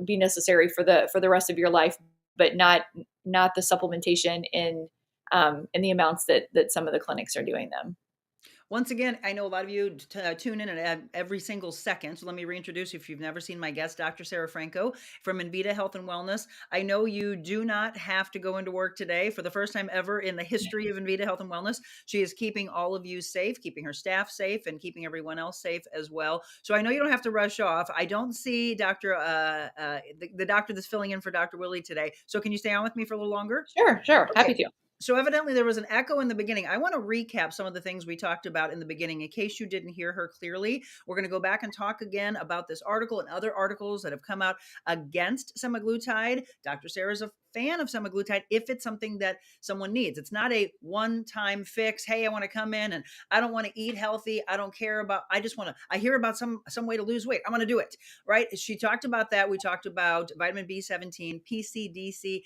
[SPEAKER 11] be necessary for the rest of your life, but not the supplementation in the amounts that some of the clinics are doing them.
[SPEAKER 1] Once again, I know a lot of you tune in at every single second. So let me reintroduce you if you've never seen my guest, Dr. Sara Franco from Invita Health and Wellness. I know you do not have to go into work today. For the first time ever in the history of Invita Health and Wellness, she is keeping all of you safe, keeping her staff safe, and keeping everyone else safe as well. So I know you don't have to rush off. I don't see the doctor that's filling in for Dr. Willey today. So can you stay on with me for a little longer?
[SPEAKER 11] Sure. Okay. Happy to.
[SPEAKER 1] So evidently there was an echo in the beginning. I want to recap some of the things we talked about in the beginning in case you didn't hear her clearly. We're going to go back and talk again about this article and other articles that have come out against semaglutide. Dr. Sara's a fan of semaglutide if it's something that someone needs. It's not a one-time fix. Hey, I want to come in and I don't want to eat healthy. I don't care about, I hear about some way to lose weight. I want to do it, right? She talked about that. We talked about vitamin B17, PCDC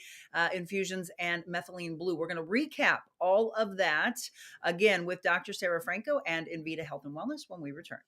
[SPEAKER 1] infusions, and methylene blue. We're going to recap all of that again with Dr. Sara Franco and Invita Health and Wellness when we return.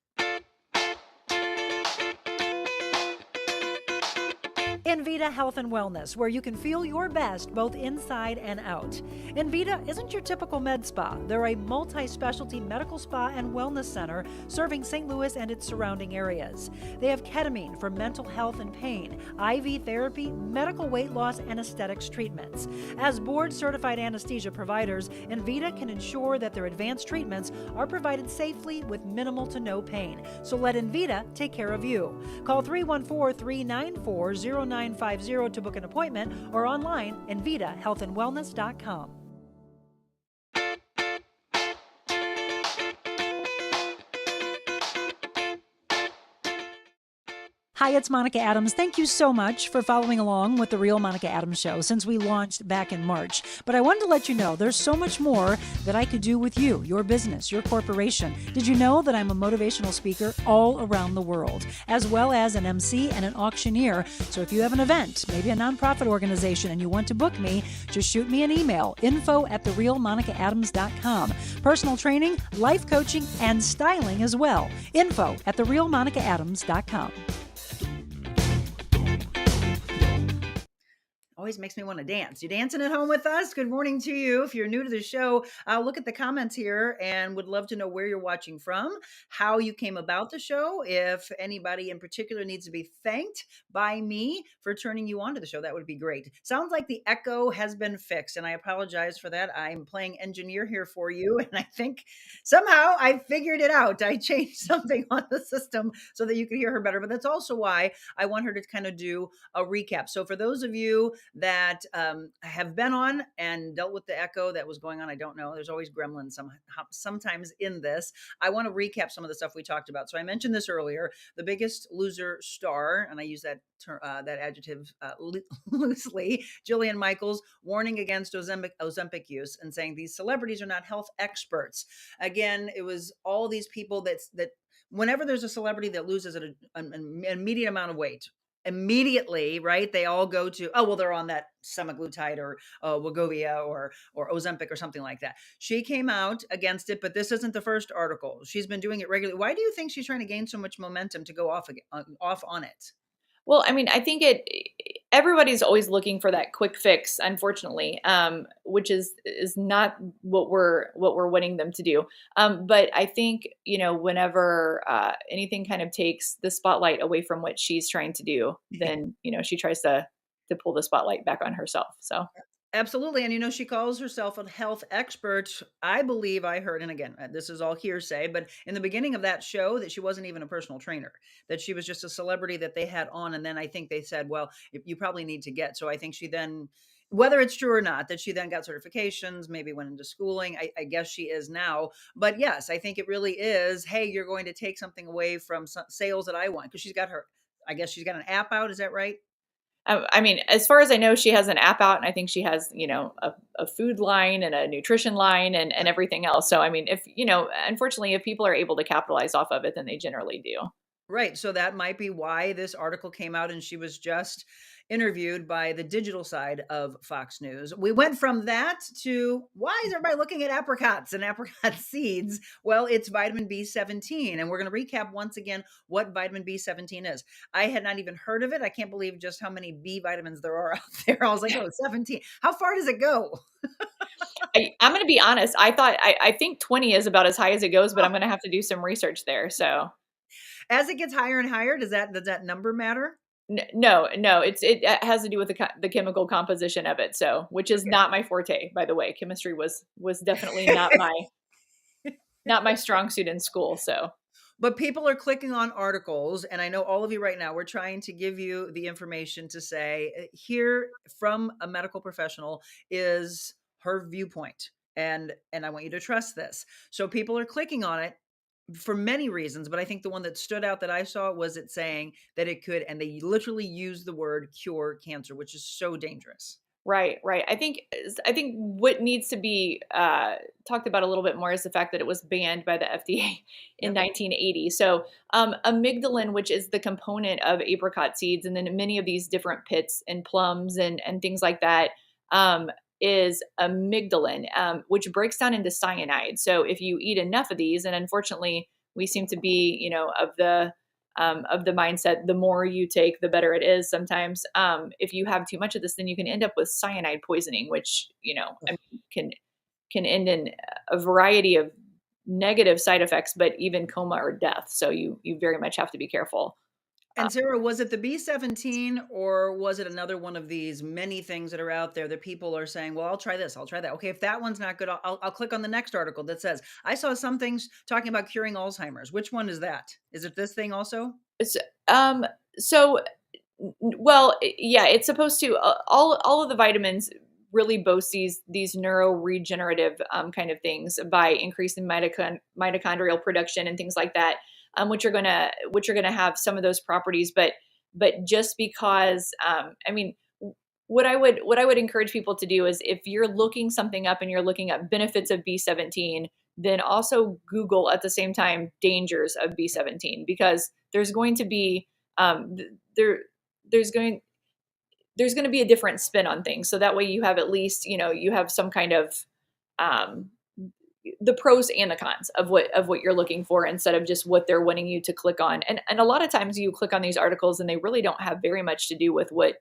[SPEAKER 10] Invita Health and Wellness, where you can feel your best both inside and out. Invita isn't your typical med spa. They're a multi-specialty medical spa and wellness center serving St. Louis and its surrounding areas. They have ketamine for mental health and pain, IV therapy, medical weight loss, and aesthetics treatments. As board-certified anesthesia providers, Invita can ensure that their advanced treatments are provided safely with minimal to no pain. So let Invita take care of you. Call 314-394-0950 to book an appointment or online InvitaHealthandWellness.com. Hi, it's Monica Adams. Thank you so much for following along with The Real Monica Adams Show since we launched back in March. But I wanted to let you know there's so much more that I could do with you, your business, your corporation. Did you know that I'm a motivational speaker all around the world, as well as an MC and an auctioneer? So if you have an event, maybe a nonprofit organization, and you want to book me, just shoot me an email, info@TheRealMonicaAdams.com. Personal training, life coaching, and styling as well. info@TheRealMonicaAdams.com.
[SPEAKER 1] Always makes me want to dance. You dancing at home with us? Good morning to you. If you're new to the show, I'll look at the comments here and would love to know where you're watching from, how you came about the show. If anybody in particular needs to be thanked by me for turning you on to the show, that would be great. Sounds like the echo has been fixed, and I apologize for that. I'm playing engineer here for you, and I think somehow I figured it out. I changed something on the system so that you could hear her better, but that's also why I want her to kind of do a recap. So for those of you that have been on and dealt with the echo that was going on, I don't know. There's always gremlins sometimes in this. I want to recap some of the stuff we talked about. So I mentioned this earlier, the Biggest Loser star, and I use that adjective loosely, Jillian Michaels, warning against Ozempic use and saying these celebrities are not health experts. Again, it was all these people that whenever there's a celebrity that loses an immediate amount of weight, immediately, right? They all go to, oh, well, they're on that semaglutide or Wegovy or Ozempic or something like that. She came out against it, but this isn't the first article. She's been doing it regularly. Why do you think she's trying to gain so much momentum to go off on it?
[SPEAKER 11] Well, I mean, I think everybody's always looking for that quick fix, unfortunately, which is not what we're wanting them to do. But I think, whenever anything kind of takes the spotlight away from what she's trying to do, then, she tries to pull the spotlight back on herself. So.
[SPEAKER 1] Absolutely. And she calls herself a health expert. I believe I heard, and again, this is all hearsay, but in the beginning of that show, that she wasn't even a personal trainer, that she was just a celebrity that they had on. And then I think they said, well, you probably need to get. So I think she then, whether it's true or not, that she then got certifications, maybe went into schooling. I guess she is now. But yes, I think it really is, hey, you're going to take something away from sales that I want. Because she's got an app out. Is that right?
[SPEAKER 11] I mean, as far as I know, she has an app out, and I think she has, a food line and a nutrition line and everything else. So, I mean, if, unfortunately, if people are able to capitalize off of it, then they generally do.
[SPEAKER 1] Right. So that might be why this article came out, and she was just interviewed by the digital side of Fox News. We went from that to, why is everybody looking at apricots and apricot seeds? Well, it's vitamin B17. And we're going to recap once again what vitamin B17 is. I had not even heard of it. I can't believe just how many B vitamins there are out there. I was like, 17. How far does it go?
[SPEAKER 11] I'm going to be honest. I think 20 is about as high as it goes, but I'm going to have to do some research there. So
[SPEAKER 1] as it gets higher and higher, does that number matter?
[SPEAKER 11] No, it has to do with the chemical composition of it. So, which is not my forte, by the way. Chemistry was definitely not my strong suit in school. So,
[SPEAKER 1] but people are clicking on articles, and I know all of you right now, we're trying to give you the information to say, here from a medical professional is her viewpoint. And I want you to trust this. So people are clicking on it for many reasons, but I think the one that stood out that I saw was it saying that it could, and they literally use the word cure cancer, which is so dangerous.
[SPEAKER 11] Right. I think what needs to be talked about a little bit more is the fact that it was banned by the FDA in 1980. So amygdalin, which is the component of apricot seeds, and then many of these different pits and plums and things like that, is amygdalin, which breaks down into cyanide. So if you eat enough of these, and unfortunately we seem to be, of the mindset, the more you take, the better it is. Sometimes, if you have too much of this, then you can end up with cyanide poisoning, which, can end in a variety of negative side effects, but even coma or death. So you very much have to be careful.
[SPEAKER 1] And Sara, was it the B17 or was it another one of these many things that are out there that people are saying, well, I'll try this, I'll try that. Okay, if that one's not good, I'll click on the next article that says, I saw some things talking about curing Alzheimer's. Which one is that? Is it this thing also?
[SPEAKER 11] It's, it's supposed to, all of the vitamins really boast these neuroregenerative kind of things by increasing mitochondrial production and things like that. Which are gonna have some of those properties, but just because, what I would encourage people to do is, if you're looking something up and you're looking up benefits of B17, then also Google at the same time dangers of B17, because there's going to be there's going to be a different spin on things. So that way you have at least, you have some kind of the pros and the cons of what you're looking for, instead of just what they're wanting you to click on. And a lot of times you click on these articles and they really don't have very much to do with what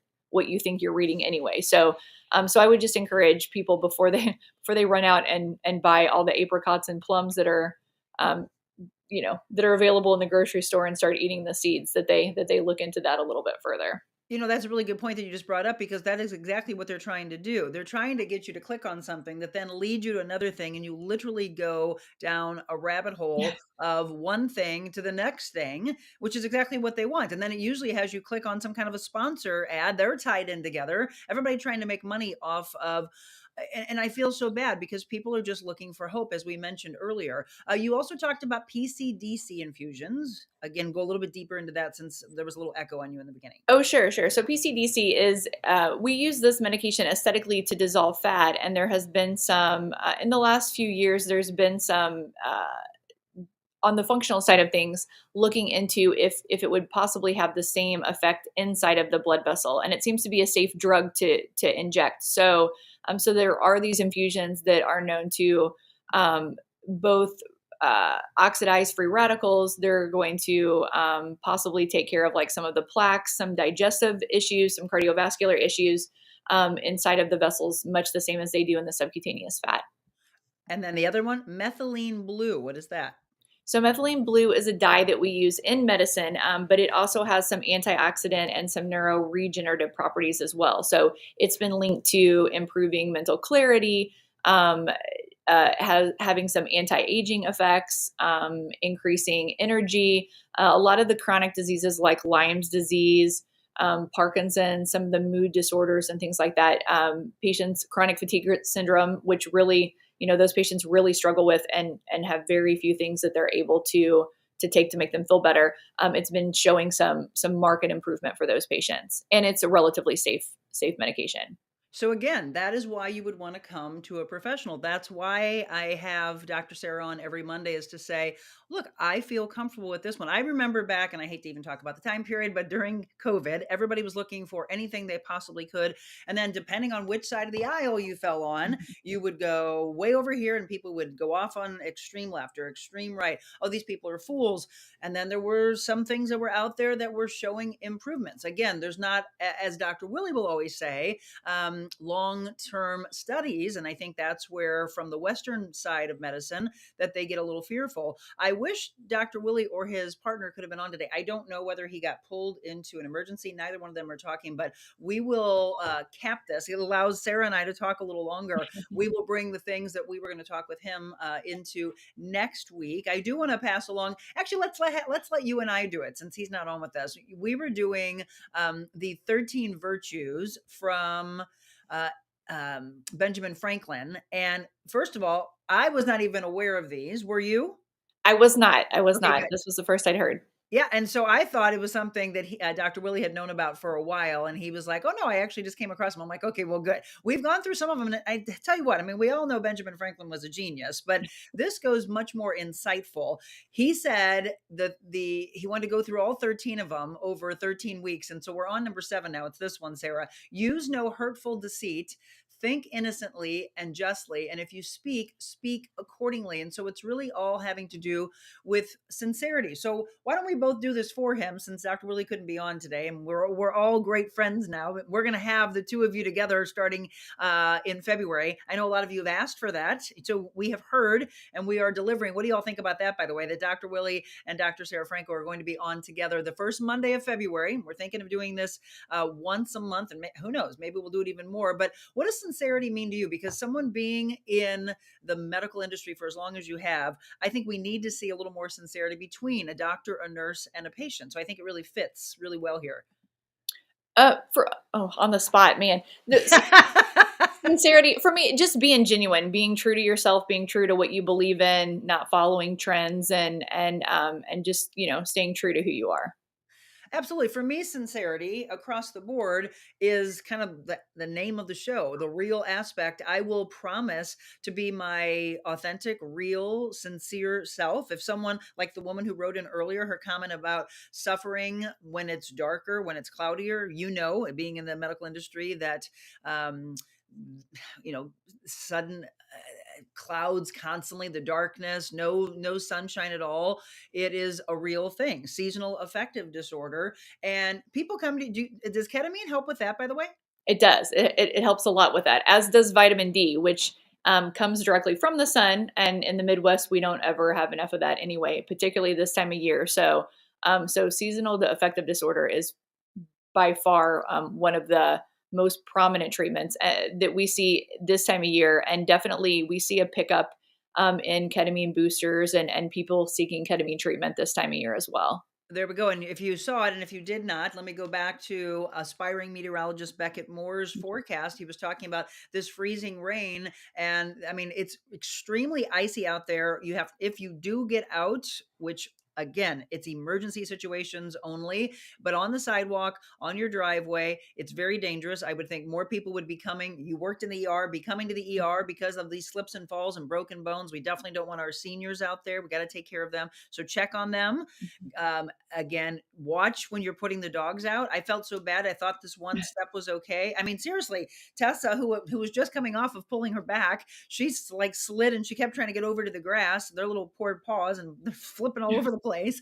[SPEAKER 11] you think you're reading anyway. So I would just encourage people before they run out and buy all the apricots and plums that are that are available in the grocery store and start eating the seeds, that they look into that a little bit further.
[SPEAKER 1] That's a really good point that you just brought up, because that is exactly what they're trying to do. They're trying to get you to click on something that then leads you to another thing, and you literally go down a rabbit hole of one thing to the next thing, which is exactly what they want. And then it usually has you click on some kind of a sponsor ad. They're tied in together. Everybody trying to make money off of. And I feel so bad, because people are just looking for hope, as we mentioned earlier. You also talked about PCDC infusions. Again, go a little bit deeper into that, since there was a little echo on you in the beginning.
[SPEAKER 11] Oh, sure. So PCDC is, we use this medication aesthetically to dissolve fat. And there has been some, in the last few years, there's been some, on the functional side of things, looking into if it would possibly have the same effect inside of the blood vessel. And it seems to be a safe drug to inject. So there are these infusions that are known to both oxidize free radicals. They're going to possibly take care of like some of the plaques, some digestive issues, some cardiovascular issues inside of the vessels, much the same as they do in the subcutaneous fat.
[SPEAKER 1] And then the other one, methylene blue. What is that?
[SPEAKER 11] So methylene blue is a dye that we use in medicine, but it also has some antioxidant and some neuroregenerative properties as well. So it's been linked to improving mental clarity, having some anti-aging effects, increasing energy. A lot of the chronic diseases like Lyme's disease, Parkinson's, some of the mood disorders and things like that. Patients, chronic fatigue syndrome, which really, those patients really struggle with and have very few things that they're able to take to make them feel better. It's been showing some marked improvement for those patients, and it's a relatively safe medication.
[SPEAKER 1] So again, that is why you would want to come to a professional. That's why I have Dr. Sara on every Monday, is to say, look, I feel comfortable with this one. I remember back, and I hate to even talk about the time period, but during COVID, everybody was looking for anything they possibly could. And then depending on which side of the aisle you fell on, you would go way over here and people would go off on extreme left or extreme right. Oh, these people are fools. And then there were some things that were out there that were showing improvements. Again, there's not, as Dr. Willey will always say, long-term studies. And I think that's where, from the Western side of medicine, that they get a little fearful. I wish Dr. Willey or his partner could have been on today. I don't know whether he got pulled into an emergency. Neither one of them are talking, but we will cap this. It allows Sara and I to talk a little longer. We will bring the things that we were going to talk with him into next week. I do want to pass along. Actually, let's let you and I do it, since he's not on with us. We were doing the 13 virtues from Benjamin Franklin. And first of all, I was not even aware of these. Were you?
[SPEAKER 11] I was not.
[SPEAKER 1] Okay,
[SPEAKER 11] Not.
[SPEAKER 1] good.
[SPEAKER 11] This was the first I'd heard.
[SPEAKER 1] Yeah. And so I thought it was something that Dr. Willey had known about for a while. And he was like, oh, no, I actually just came across them. I'm like, okay, well, good. We've gone through some of them. And I tell you what, I mean, we all know Benjamin Franklin was a genius, but this goes much more insightful. He said that he wanted to go through all 13 of them over 13 weeks. And so we're on number 7 now. It's this one, Sara. Use no hurtful deceit. Think innocently and justly. And if you speak accordingly. And so it's really all having to do with sincerity. So why don't we both do this for him, since Dr. Willey couldn't be on today, and we're all great friends now. We're going to have the two of you together starting in February. I know a lot of you have asked for that. So we have heard, and we are delivering. What do you all think about that, by the way, that Dr. Willey and Dr. Sara Franco are going to be on together the first Monday of February? We're thinking of doing this once a month, and who knows, maybe we'll do it even more. But what does sincerity mean to you? Because someone being in the medical industry for as long as you have, I think we need to see a little more sincerity between a doctor, a nurse, and a patient. So I think it really fits really well here.
[SPEAKER 11] On the spot, man. Sincerity for me, just being genuine, being true to yourself, being true to what you believe in, not following trends, and just staying true to who you are.
[SPEAKER 1] Absolutely. For me, sincerity across the board is kind of the name of the show, the real aspect. I will promise to be my authentic, real, sincere self. If someone, like the woman who wrote in earlier, her comment about suffering when it's darker, when it's cloudier, being in the medical industry, that, sudden clouds constantly, the darkness, no sunshine at all. It is a real thing. Seasonal affective disorder. And people come to do. Does ketamine help with that, by the way?
[SPEAKER 11] It does. It helps a lot with that, as does vitamin D, which comes directly from the sun. And in the Midwest, we don't ever have enough of that anyway, particularly this time of year. So seasonal affective disorder is by far one of the most prominent treatments that we see this time of year. And definitely we see a pickup in ketamine boosters and people seeking ketamine treatment this time of year as well.
[SPEAKER 1] There we go. And if you saw it, and if you did not, let me go back to aspiring meteorologist Beckett Moore's forecast. He was talking about this freezing rain. And I mean, it's extremely icy out there. If you do get out, which Again, it's emergency situations only, but on the sidewalk, on your driveway, it's very dangerous. I would think more people would be coming. You worked in the ER, be coming to the ER because of these slips and falls and broken bones. We definitely don't want our seniors out there. We got to take care of them. So check on them. Again, watch when you're putting the dogs out. I felt so bad. I thought this one step was okay. I mean, seriously, Tessa, who was just coming off of pulling her back, she's like slid and she kept trying to get over to the grass, their little poor paws, and they're flipping all over the place.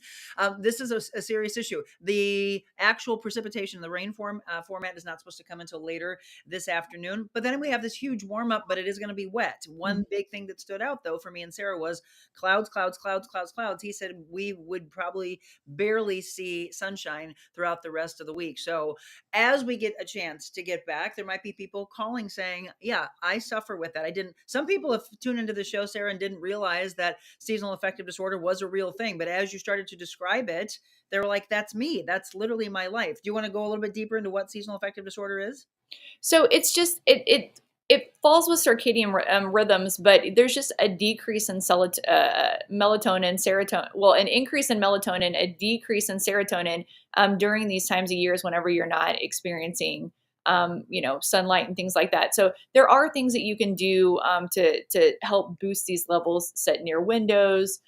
[SPEAKER 1] This is a serious issue. The actual precipitation, the rain format is not supposed to come until later this afternoon. But then we have this huge warm up, but it is going to be wet. One big thing that stood out though for me and Sarah was clouds, clouds, clouds, clouds, clouds. He said we would probably barely see sunshine throughout the rest of the week. So as we get a chance to get back, there might be people calling saying, yeah, I suffer with that. Some people have tuned into the show, Sarah, and didn't realize that seasonal affective disorder was a real thing. But as you started to describe it, they were like, that's me. That's literally my life. Do you want to go a little bit deeper into what seasonal affective disorder is?
[SPEAKER 11] So it's just, it falls with circadian rhythms, but there's just a decrease in melatonin, serotonin, well, an increase in melatonin, a decrease in serotonin during these times of years whenever you're not experiencing sunlight and things like that. So there are things that you can do to help boost these levels. Sit near windows.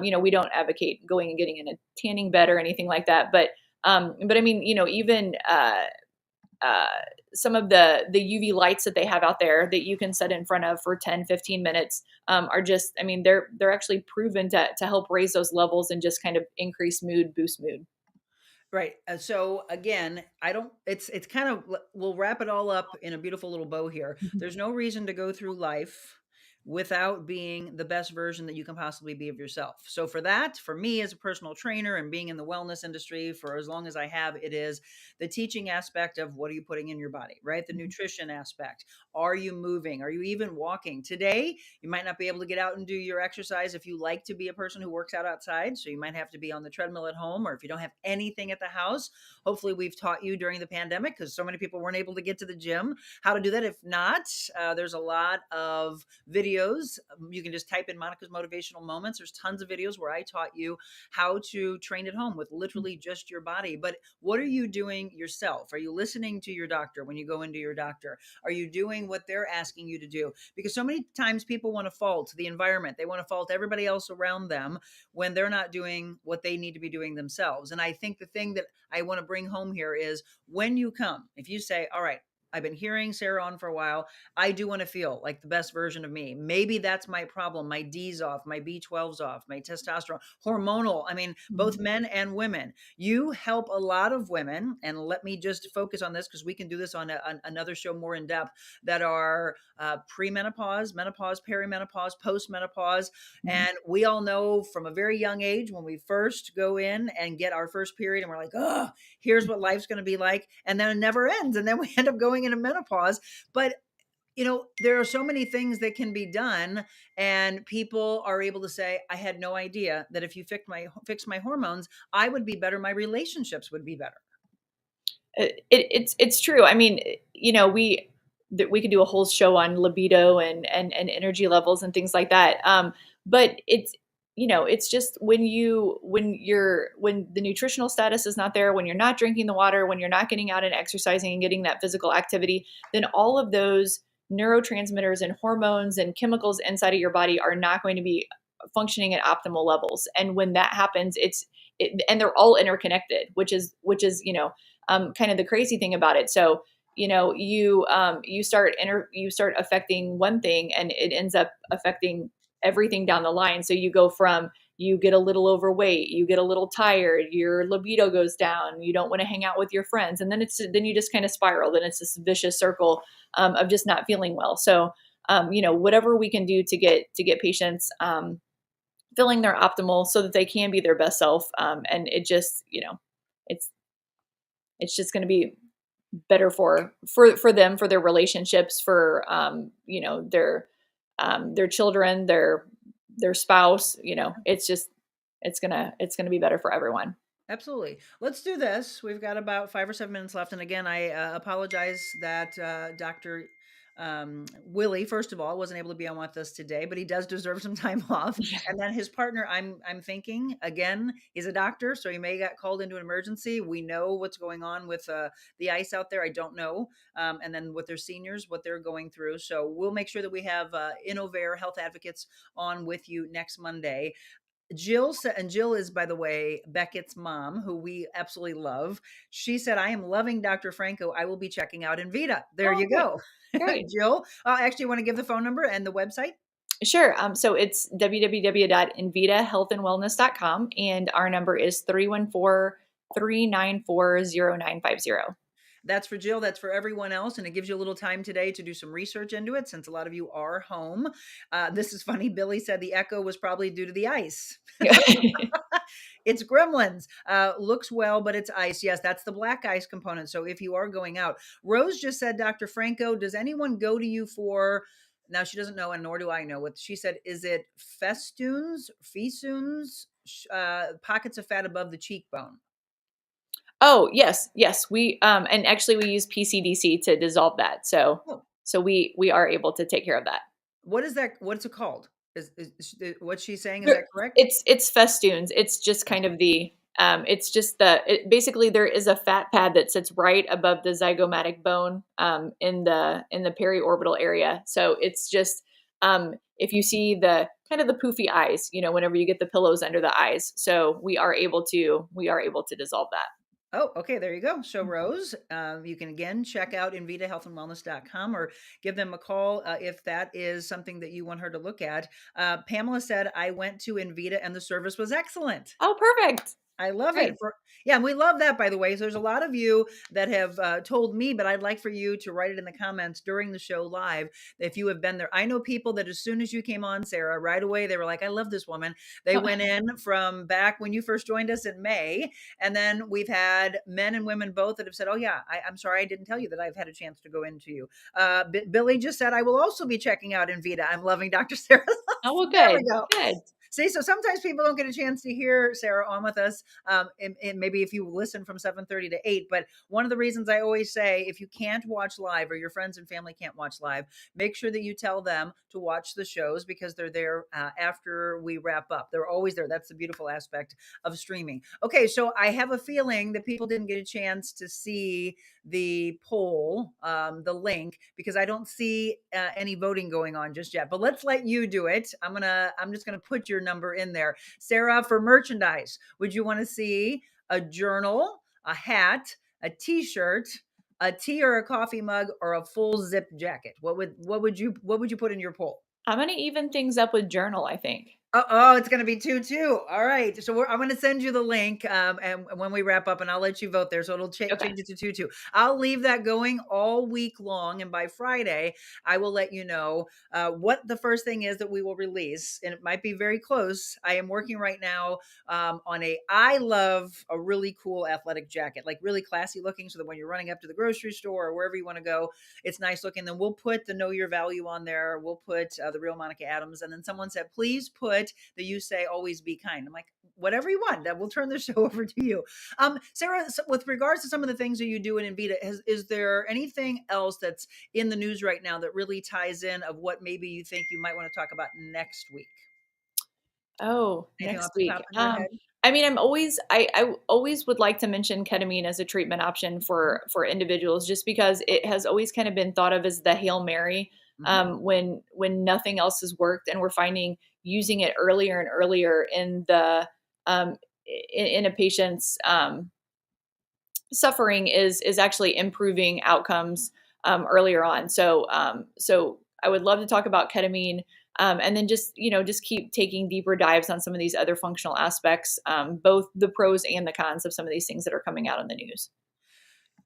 [SPEAKER 11] We don't advocate going and getting in a tanning bed or anything like that, but I mean, even some of the UV lights that they have out there that you can sit in front of for 10, 15 minutes are just, I mean, they're actually proven to help raise those levels and just kind of increase mood, boost mood.
[SPEAKER 1] Right. So again, it's kind of, we'll wrap it all up in a beautiful little bow here. There's no reason to go through life without being the best version that you can possibly be of yourself. So for me as a personal trainer and being in the wellness industry for as long as I have, it is the teaching aspect of what are you putting in your body, right? The nutrition aspect. Are you moving? Are you even walking? Today, you might not be able to get out and do your exercise if you like to be a person who works out outside. So you might have to be on the treadmill at home, or if you don't have anything at the house, hopefully we've taught you during the pandemic, because so many people weren't able to get to the gym, how to do that. If not, there's a lot of videos. You can just type in Monica's Motivational Moments. There's tons of videos where I taught you how to train at home with literally just your body. But what are you doing yourself? Are you listening to your doctor when you go into your doctor? Are you doing what they're asking you to do? Because so many times people want to fault the environment. They want to fault everybody else around them when they're not doing what they need to be doing themselves. And I think the thing that I want to bring home here is when you come, if you say, all right, I've been hearing Sarah on for a while. I do want to feel like the best version of me. Maybe that's my problem. My D's off, my B12's off, my testosterone, hormonal. I mean, both men and women. You help a lot of women, and let me just focus on this because we can do this on another show more in depth, that are premenopause, menopause, perimenopause, postmenopause. And we all know from a very young age when we first go in and get our first period and we're like, oh, here's what life's going to be like. And then it never ends. And then we end up going into menopause. But there are so many things that can be done, and people are able to say, I had no idea that if you fix my hormones, I would be better. My relationships would be better.
[SPEAKER 11] It's true. I mean, we could do a whole show on libido and energy levels and things like that. But it's just when the nutritional status is not there, when you're not drinking the water, when you're not getting out and exercising and getting that physical activity, then all of those neurotransmitters and hormones and chemicals inside of your body are not going to be functioning at optimal levels. And when that happens, and they're all interconnected, which is kind of the crazy thing about it. So you start affecting one thing, and it ends up affecting everything down the line. So you go from, you get a little overweight, you get a little tired, your libido goes down, you don't want to hang out with your friends. And then you just kind of spiral. Then it's this vicious circle of just not feeling well. So, whatever we can do to get patients feeling their optimal so that they can be their best self. And it just, it's just going to be better for them, for their relationships, for, their children, their spouse, it's gonna be better for everyone.
[SPEAKER 1] Absolutely. Let's do this. We've got about 5 or 7 minutes left. And again, I apologize that Dr. Willey, first of all, wasn't able to be on with us today, but he does deserve some time off. And then his partner, I'm thinking again, he's a doctor, so he may get called into an emergency. We know what's going on with the ice out there. I don't know, and then with their seniors, what they're going through. So we'll make sure that we have Innnovare Health Advocates on with you next Monday. Jill said, and Jill is, by the way, Beckett's mom, who we absolutely love. She said, I am loving Dr. Franco. I will be checking out Invita. There you go.
[SPEAKER 11] Great.
[SPEAKER 1] Jill, actually want to give the phone number and the website?
[SPEAKER 11] Sure. So it's www.invitahealthandwellness.com, and our number is 314-394-0950.
[SPEAKER 1] That's for Jill. That's for everyone else. And it gives you a little time today to do some research into it, since a lot of you are home. This is funny. Billy said the echo was probably due to the ice. It's gremlins. Looks well, but it's ice. Yes, that's the black ice component. So if you are going out, Rose just said, Dr. Franco, does anyone go to you for, now she doesn't know, and nor do I know what she said. Is it festoons, pockets of fat above the cheekbone?
[SPEAKER 11] Oh, yes. We, and actually we use PCDC to dissolve that. So we are able to take care of that.
[SPEAKER 1] What is that? What's it called? Is what she's saying, is that correct?
[SPEAKER 11] It's festoons. It's just kind of it's just basically there is a fat pad that sits right above the zygomatic bone, in the periorbital area. So it's just, if you see the kind of the poofy eyes, whenever you get the pillows under the eyes. So we are able to dissolve that.
[SPEAKER 1] Oh, okay. There you go. So Rose, you can again check out invitahealthandwellness.com or give them a call if that is something that you want her to look at. Pamela said, I went to Invita and the service was excellent.
[SPEAKER 11] Oh, perfect.
[SPEAKER 1] I love it. Yeah, we love that, by the way. So there's a lot of you that have told me, but I'd like for you to write it in the comments during the show live if you have been there. I know people that as soon as you came on, Sarah, right away, they were like, I love this woman. They went in from back when you first joined us in May. And then we've had men and women both that have said, oh, yeah, I'm sorry, I didn't tell you that I've had a chance to go into you. Billy just said, I will also be checking out Invita. I'm loving Dr. Sarah.
[SPEAKER 11] Oh, well,
[SPEAKER 1] There
[SPEAKER 11] good.
[SPEAKER 1] we go.
[SPEAKER 11] Good.
[SPEAKER 1] See, so sometimes people don't get a chance to hear Sarah on with us, and maybe if you listen from 7:30 to 8. But one of the reasons I always say, if you can't watch live or your friends and family can't watch live, make sure that you tell them to watch the shows because they're there after we wrap up. They're always there. That's the beautiful aspect of streaming. Okay, so I have a feeling that people didn't get a chance to see the poll, the link, because I don't see any voting going on just yet. But let's let you do it. I'm just gonna put your number in there. Sarah, for merchandise, would you want to see a journal, a hat, a t-shirt, a tea or a coffee mug, or a full zip jacket? What would you put in your poll?
[SPEAKER 11] I'm going to even things up with journal, I think.
[SPEAKER 1] Oh, it's going to be 2-2. All right. So I'm going to send you the link and when we wrap up, and I'll let you vote there. So it'll change it to 2-2. I'll leave that going all week long. And by Friday, I will let you know what the first thing is that we will release. And it might be very close. I am working right now on I love a really cool athletic jacket, like really classy looking, so that when you're running up to the grocery store or wherever you want to go, it's nice looking. Then we'll put the Know Your Value on there. We'll put the Real Monica Adams. And then someone said, please put that you say always be kind. I'm like, whatever you want. That will turn the show over to you. Sarah, with regards to some of the things that you do in Invita, is there anything else that's in the news right now that really ties in of what maybe you think you might want to talk about next week?
[SPEAKER 11] Oh,
[SPEAKER 1] Anything
[SPEAKER 11] next
[SPEAKER 1] off the
[SPEAKER 11] week.
[SPEAKER 1] top of your head?
[SPEAKER 11] I mean, I always would like to mention ketamine as a treatment option for individuals, just because it has always kind of been thought of as the Hail Mary. When nothing else has worked, and we're finding using it earlier and earlier in the in a patient's suffering is actually improving outcomes earlier on. So I would love to talk about ketamine, and then just keep taking deeper dives on some of these other functional aspects, both the pros and the cons of some of these things that are coming out in the news.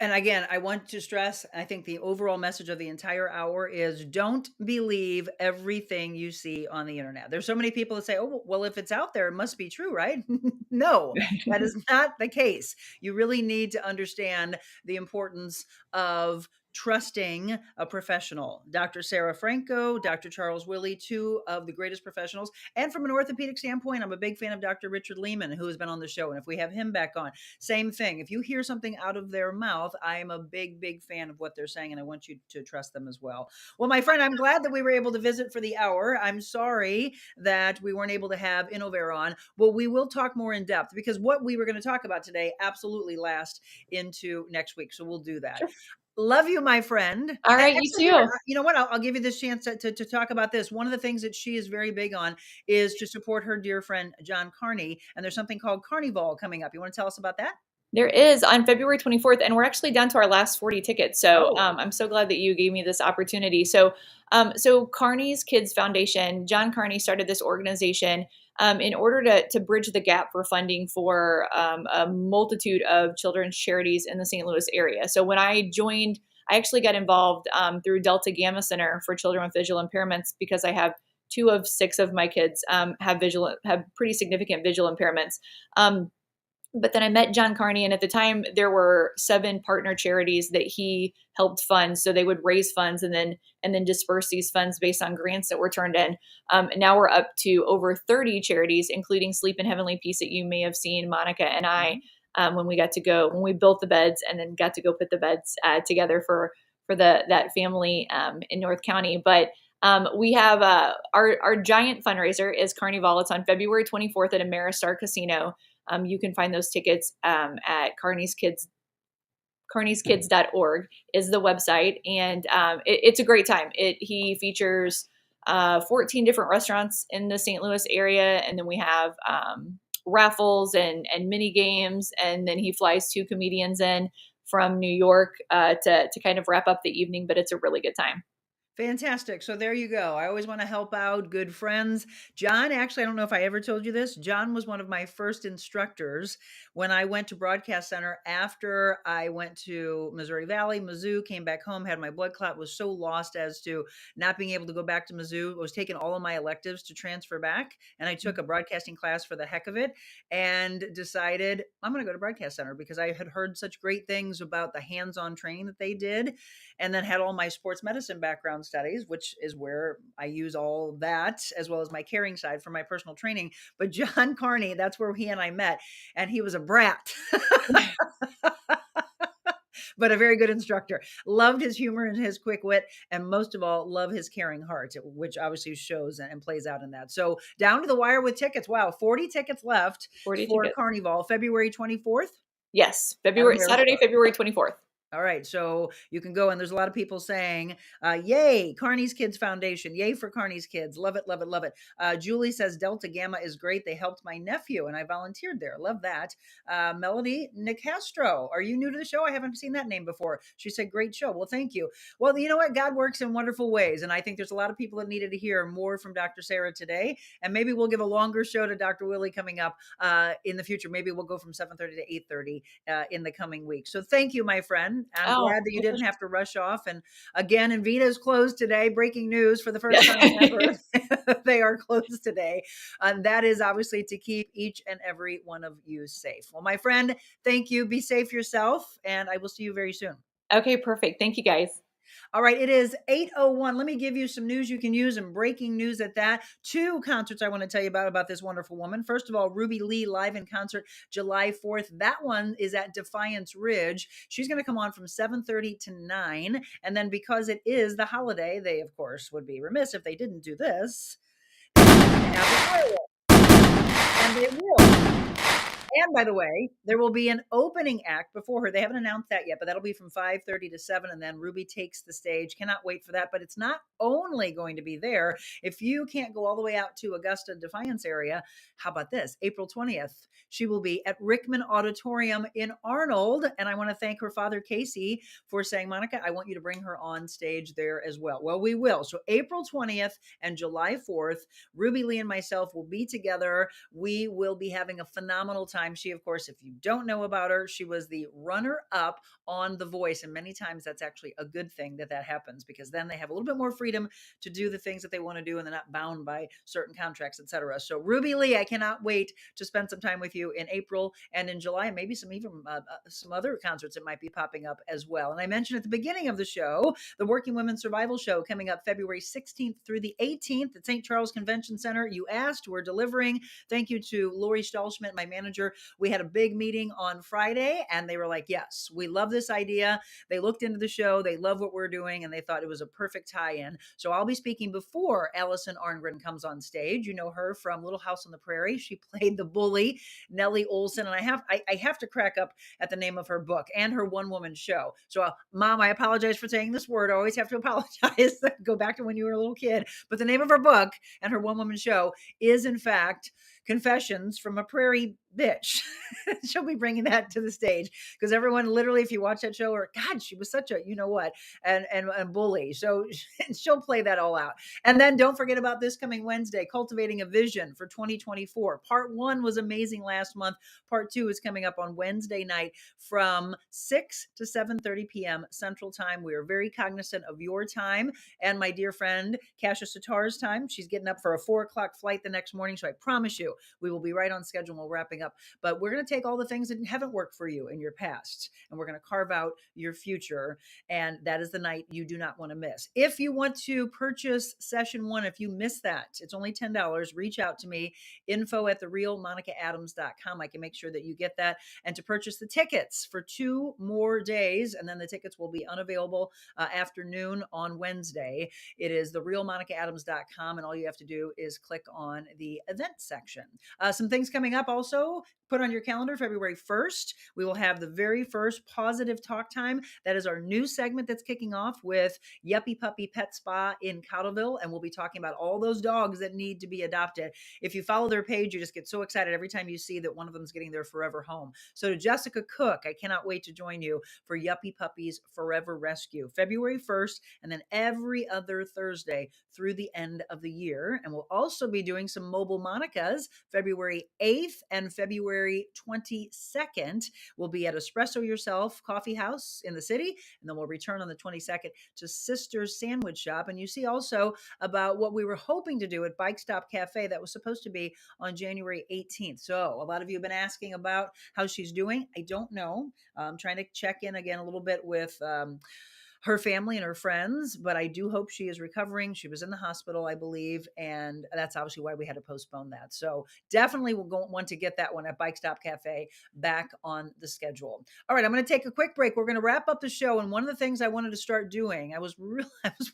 [SPEAKER 1] And again, I want to stress, I think the overall message of the entire hour is don't believe everything you see on the internet. There's so many people that say, oh, well, if it's out there, it must be true, right? No, that is not the case. You really need to understand the importance of trusting a professional. Dr. Sara Franco, Dr. Charles Willey, two of the greatest professionals. And from an orthopedic standpoint, I'm a big fan of Dr. Richard Lehman, who has been on the show. And if we have him back on, same thing. If you hear something out of their mouth, I am a big, big fan of what they're saying, and I want you to trust them as well. Well, my friend, I'm glad that we were able to visit for the hour. I'm sorry that we weren't able to have Innnovare on. Well, we will talk more in depth, because what we were going to talk about today absolutely lasts into next week. So we'll do that. Sure. Love you, my friend.
[SPEAKER 11] All right, you too.
[SPEAKER 1] You know what? I'll give you this chance to talk about this. One of the things that she is very big on is to support her dear friend, John Carney. And there's something called Carnival coming up. You want to tell us about that?
[SPEAKER 11] There is, on February 24th, and we're actually down to our last 40 tickets. So I'm so glad that you gave me this opportunity. So Carney's Kids Foundation, John Carney started this organization in order to bridge the gap for funding for a multitude of children's charities in the St. Louis area. So when I joined, I actually got involved through Delta Gamma Center for Children with Visual Impairments, because I have 2 of 6 of my kids have pretty significant visual impairments. But then I met John Carney, and at the time there were 7 partner charities that he helped fund. So they would raise funds and then disperse these funds based on grants that were turned in. And now we're up to over 30 charities, including Sleep in Heavenly Peace, that you may have seen Monica and I when we built the beds and then got to go put the beds together for that family in North County. But we have our giant fundraiser is Carnival. It's on February 24th at Ameristar Casino. You can find those tickets at carneyskids.org is the website. And it's a great time. He features 14 different restaurants in the St. Louis area. And then we have raffles and mini games. And then he flies 2 comedians in from New York to kind of wrap up the evening. But it's a really good time.
[SPEAKER 1] Fantastic. So there you go. I always want to help out good friends. John, actually, I don't know if I ever told you this. John was one of my first instructors when I went to Broadcast Center after I went to Missouri Valley, Mizzou, came back home, had my blood clot, was so lost as to not being able to go back to Mizzou. I was taking all of my electives to transfer back, and I took a broadcasting class for the heck of it and decided I'm going to go to Broadcast Center because I had heard such great things about the hands-on training that they did, and then had all my sports medicine background studies, which is where I use all that, as well as my caring side for my personal training. But John Carney, that's where he and I met, and he was a brat, but a very good instructor. Loved his humor and his quick wit, and most of all, love his caring heart, which obviously shows and plays out in that. So down to the wire with tickets. Wow, 40 tickets left for Carnival, February 24th?
[SPEAKER 11] Yes, Saturday, February 24th.
[SPEAKER 1] All right. So you can go, and there's a lot of people saying, yay, Carney's Kids Foundation. Yay for Carney's Kids. Love it, love it, love it. Julie says Delta Gamma is great. They helped my nephew and I volunteered there. Love that. Melody Nicastro, are you new to the show? I haven't seen that name before. She said, great show. Well, thank you. Well, you know what? God works in wonderful ways. And I think there's a lot of people that needed to hear more from Dr. Sara today. And maybe we'll give a longer show to Dr. Willey coming up in the future. Maybe we'll go from 7:30 to 8:30 in the coming week. So thank you, my friend. I'm glad that you didn't have to rush off. And again, Invita is closed today. Breaking news for the first time ever. They are closed today. And that is obviously to keep each and every one of you safe. Well, my friend, thank you. Be safe yourself. And I will see you very soon.
[SPEAKER 11] Okay, perfect. Thank you, guys.
[SPEAKER 1] All right, it is 8:01. Let me give you some news you can use and breaking news at that. 2 concerts I want to tell you about this wonderful woman. First of all, Ruby Lee live in concert July 4th. That one is at Defiance Ridge. She's going to come on from 7:30 to 9. And then because it is the holiday, they, of course, would be remiss if they didn't do this. And they will. And by the way, there will be an opening act before her. They haven't announced that yet, but that'll be from 5:30 to 7. And then Ruby takes the stage. Cannot wait for that. But it's not only going to be there. If you can't go all the way out to Augusta, Defiance area, how about this? April 20th, she will be at Rickman Auditorium in Arnold. And I want to thank her father, Casey, for saying, Monica, I want you to bring her on stage there as well. Well, we will. So April 20th and July 4th, Ruby Lee and myself will be together. We will be having a phenomenal time. time. She, of course, if you don't know about her, she was the runner-up on The Voice. And many times that's actually a good thing that happens, because then they have a little bit more freedom to do the things that they want to do and they're not bound by certain contracts, etc. So Ruby Lee, I cannot wait to spend some time with you in April and in July, and maybe some other concerts that might be popping up as well. And I mentioned at the beginning of the show, the Working Women Survival Show coming up February 16th through the 18th at St. Charles Convention Center. You asked, we're delivering. Thank you to Lori Stahlschmidt, my manager. We had a big meeting on Friday and they were like, yes, we love this idea. They looked into the show. They love what we're doing and they thought it was a perfect tie-in. So I'll be speaking before Allison Arngren comes on stage. You know her from Little House on the Prairie. She played the bully, Nellie Olson. And I have to crack up at the name of her book and her one-woman show. So Mom, I apologize for saying this word. I always have to apologize. Go back to when you were a little kid. But the name of her book and her one-woman show is, in fact, Confessions from a Prairie Bitch. She'll be bringing that to the stage because everyone literally, if you watch that show, or God, she was such a, you know what, and bully. So she'll play that all out. And then don't forget about this coming Wednesday, Cultivating a Vision for 2024. Part 1 was amazing last month. Part 2 is coming up on Wednesday night from 6 to 7:30 p.m. Central Time. We are very cognizant of your time and my dear friend Kasia Sitar's time. She's getting up for a 4:00 flight the next morning. So I promise you, we will be right on schedule and we're wrapping up. But we're going to take all the things that haven't worked for you in your past and we're going to carve out your future. And that is the night you do not want to miss. If you want to purchase session 1, if you miss that, it's only $10. Reach out to me, info@TheRealMonicaAdams.com. I can make sure that you get that. And to purchase the tickets for 2 more days, and then the tickets will be unavailable afternoon on Wednesday. It is TheRealMonicaAdams.com, and all you have to do is click on the event section. Some things coming up also. Put on your calendar, February 1st, we will have the very first Positive Talk Time. That is our new segment that's kicking off with Yuppie Puppy Pet Spa in Cottleville, and we'll be talking about all those dogs that need to be adopted. If you follow their page, you just get so excited every time you see that one of them is getting their forever home. So to Jessica Cook, I cannot wait to join you for Yuppie Puppy's Forever Rescue, February 1st, and then every other Thursday through the end of the year. And we'll also be doing some mobile Monicas, February 8th and February 22nd. We'll be at Espresso Yourself Coffee House in the city, and then we'll return on the 22nd to Sisters Sandwich Shop. And you see also about what we were hoping to do at Bike Stop Cafe that was supposed to be on January 18th. So a lot of you have been asking about how she's doing. I don't know. I'm trying to check in again a little bit with her family and her friends, but I do hope she is recovering. She was in the hospital, I believe, and that's obviously why we had to postpone that. So definitely we'll want to get that one at Bike Stop Cafe back on the schedule. All right, I'm going to take a quick break. We're going to wrap up the show, and one of the things I wanted to start doing, I was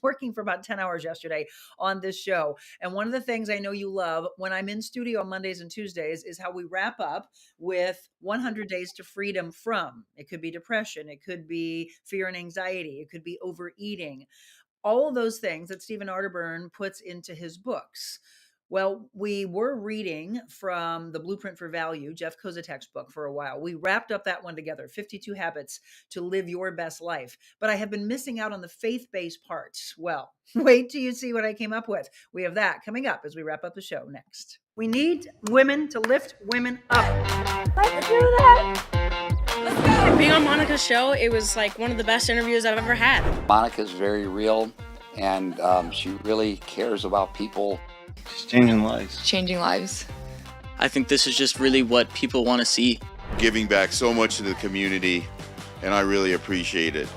[SPEAKER 1] working for about 10 hours yesterday on this show, and one of the things I know you love when I'm in studio on Mondays and Tuesdays is how we wrap up with 100 Days to Freedom from. It could be depression, it could be fear and anxiety, it could be overeating, all of those things that Stephen Arterburn puts into his books. Well, we were reading from The Blueprint for Value, Jeff Kozatek's book, for a while. We wrapped up that one together, 52 Habits to Live Your Best Life. But I have been missing out on the faith-based parts. Well, wait till you see what I came up with. We have that coming up as we wrap up the show next. We need women to lift women up.
[SPEAKER 2] Let's do that.
[SPEAKER 15] Being on Monica's show, it was like one of the best interviews I've ever had.
[SPEAKER 4] Monica's very real, and she really cares about people.
[SPEAKER 5] She's changing lives.
[SPEAKER 16] Changing lives.
[SPEAKER 17] I think this is just really what people want to see.
[SPEAKER 6] Giving back so much to the community, and I really appreciate it.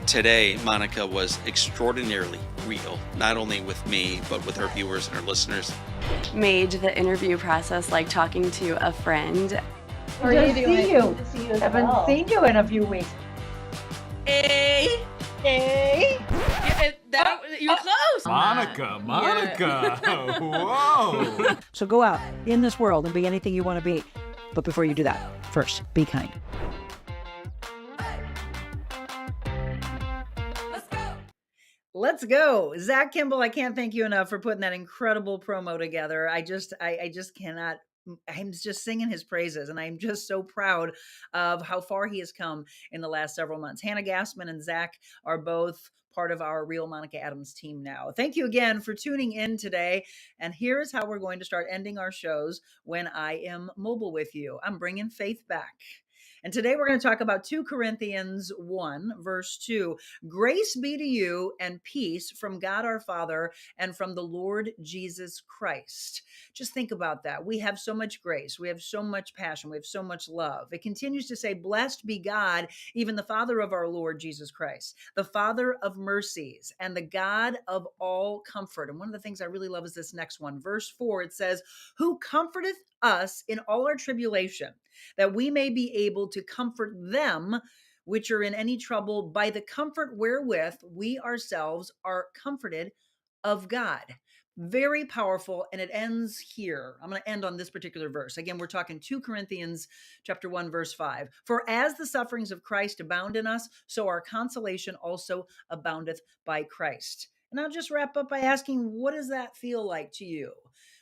[SPEAKER 7] Today, Monica was extraordinarily real, not only with me, but with her viewers and her listeners.
[SPEAKER 8] Made the interview process like talking to a friend.
[SPEAKER 1] How are you doing? Good to see you. Haven't seen you in a few weeks.
[SPEAKER 15] Hey. You're close.
[SPEAKER 9] Monica. Whoa.
[SPEAKER 10] So go out in this world and be anything you want to be. But before you do that, first, be kind.
[SPEAKER 1] Let's go. Zach Kimball, I can't thank you enough for putting that incredible promo together. I just cannot I'm just singing his praises, and I'm just so proud of how far he has come in the last several months. Hannah Gassman and Zach are both part of our Real Monica Adams team now. Thank you again for tuning in today. And here's how we're going to start ending our shows when I am mobile with you. I'm bringing faith back. And today we're going to talk about 2 Corinthians 1, verse 2. Grace be to you and peace from God our Father and from the Lord Jesus Christ. Just think about that. We have so much grace. We have so much passion. We have so much love. It continues to say, blessed be God, even the Father of our Lord Jesus Christ, the Father of mercies and the God of all comfort. And one of the things I really love is this next one. Verse 4, it says, who comforteth us in all our tribulation, that we may be able to comfort them which are in any trouble by the comfort wherewith we ourselves are comforted of God. Very powerful. And it ends here. I'm going to end on this particular verse. Again, we're talking 2 Corinthians chapter 1, verse 5. For as the sufferings of Christ abound in us, so our consolation also aboundeth by Christ. And I'll just wrap up by asking, what does that feel like to you?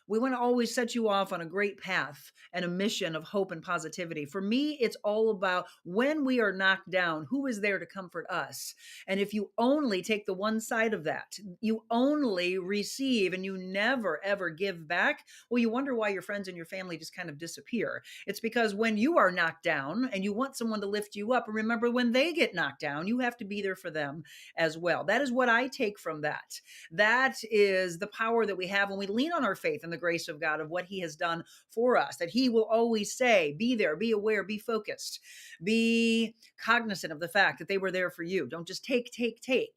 [SPEAKER 1] We want to always set you off on a great path and a mission of hope and positivity. For me, it's all about when we are knocked down, who is there to comfort us? And if you only take the one side of that, you only receive and you never, ever give back, well, you wonder why your friends and your family just kind of disappear. It's because when you are knocked down and you want someone to lift you up, remember when they get knocked down, you have to be there for them as well. That is what I take from that. That is the power that we have when we lean on our faith and the grace of God of what he has done for us, that he will always say, be there, be aware, be focused, be cognizant of the fact that they were there for you. Don't just take.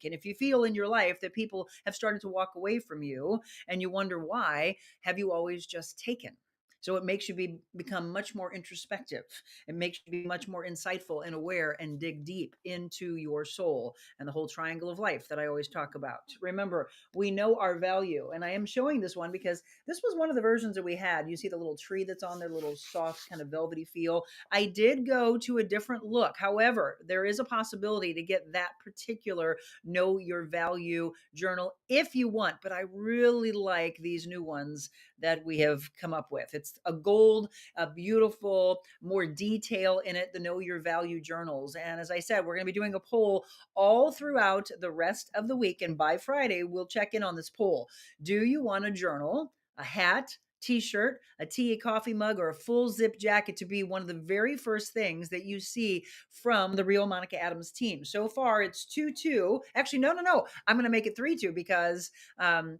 [SPEAKER 1] And if you feel in your life that people have started to walk away from you and you wonder why, have you always just taken? So it makes you become much more introspective. It makes you be much more insightful and aware and dig deep into your soul and the whole triangle of life that I always talk about. Remember, we know our value. And I am showing this one because this was one of the versions that we had. You see the little tree that's on there, little soft kind of velvety feel. I did go to a different look. However, there is a possibility to get that particular Know Your Value journal if you want. But I really like these new ones that we have come up with. It's a gold, a beautiful, more detail in it, the Know Your Value journals. And as I said, we're going to be doing a poll all throughout the rest of the week. And by Friday, we'll check in on this poll. Do you want a journal, a hat, t-shirt, a tea, a coffee mug, or a full zip jacket to be one of the very first things that you see from the Real Monica Adams team? So far, it's 2-2. Actually, no. I'm going to make it 3-2 because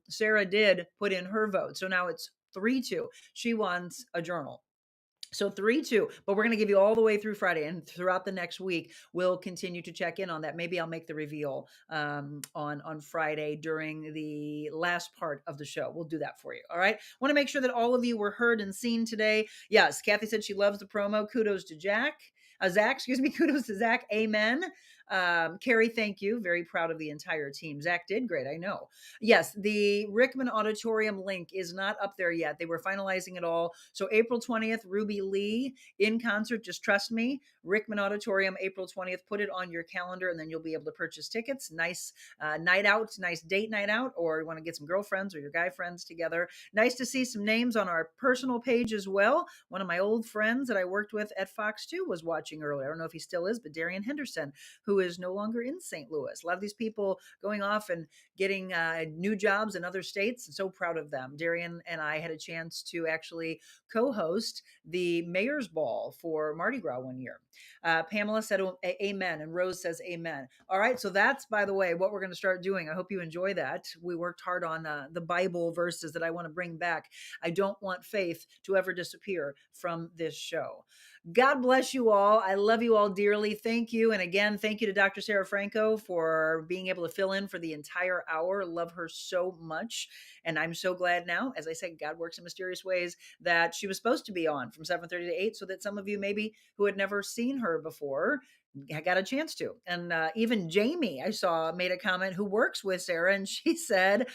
[SPEAKER 1] Sara did put in her vote. So now it's 3-2. She wants a journal. So 3-2, but we're going to give you all the way through Friday, and throughout the next week, we'll continue to check in on that. Maybe I'll make the reveal on Friday during the last part of the show. We'll do that for you. All right. Want to make sure that all of you were heard and seen today. Yes. Kathy said she loves the promo. Kudos to Zach. Kudos to Zach. Amen. Carrie, thank you. Very proud of the entire team. Zach did great. I know. Yes. The Rickman Auditorium link is not up there yet. They were finalizing it all. So April 20th, Ruby Lee in concert. Just trust me. Rickman Auditorium, April 20th. Put it on your calendar and then you'll be able to purchase tickets. Nice night out, nice date night out, or you want to get some girlfriends or your guy friends together. Nice to see some names on our personal page as well. One of my old friends that I worked with at Fox 2 was watching earlier. I don't know if he still is, but Darian Henderson, who is no longer in St. Louis. A lot of these people going off and getting new jobs in other states. I'm so proud of them. Darian and I had a chance to actually co-host the Mayor's Ball for Mardi Gras one year. Pamela said amen, and Rose says amen. All right, so that's, by the way, what we're going to start doing. I hope you enjoy that. We worked hard on the Bible verses that I want to bring back. I don't want faith to ever disappear from this show. God bless you all. I love you all dearly. Thank you. And again, thank you to Dr. Sara Franco for being able to fill in for the entire hour. Love her so much. And I'm so glad now, as I said, God works in mysterious ways, that she was supposed to be on from 7:30 to 8 so that some of you maybe who had never seen her before got a chance to. And even Jamie, I saw, made a comment, who works with Sara, and she said,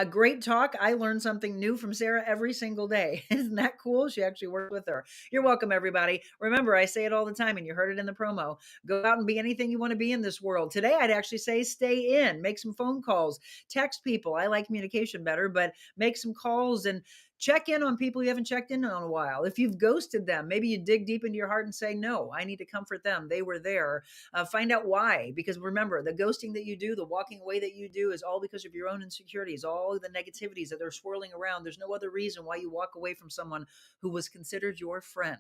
[SPEAKER 1] great talk. I learned something new from Sara every single day. Isn't that cool? She actually worked with her. You're welcome, everybody. Remember, I say it all the time, and you heard it in the promo. Go out and be anything you want to be in this world. Today, I'd actually say stay in, make some phone calls, text people. I like communication better, but make some calls and Check in on people you haven't checked in on a while. If you've ghosted them, maybe you dig deep into your heart and say, no, I need to comfort them. They were there. Find out why, because remember, the ghosting that you do, the walking away that you do is all because of your own insecurities, all the negativities that are swirling around. There's no other reason why you walk away from someone who was considered your friend,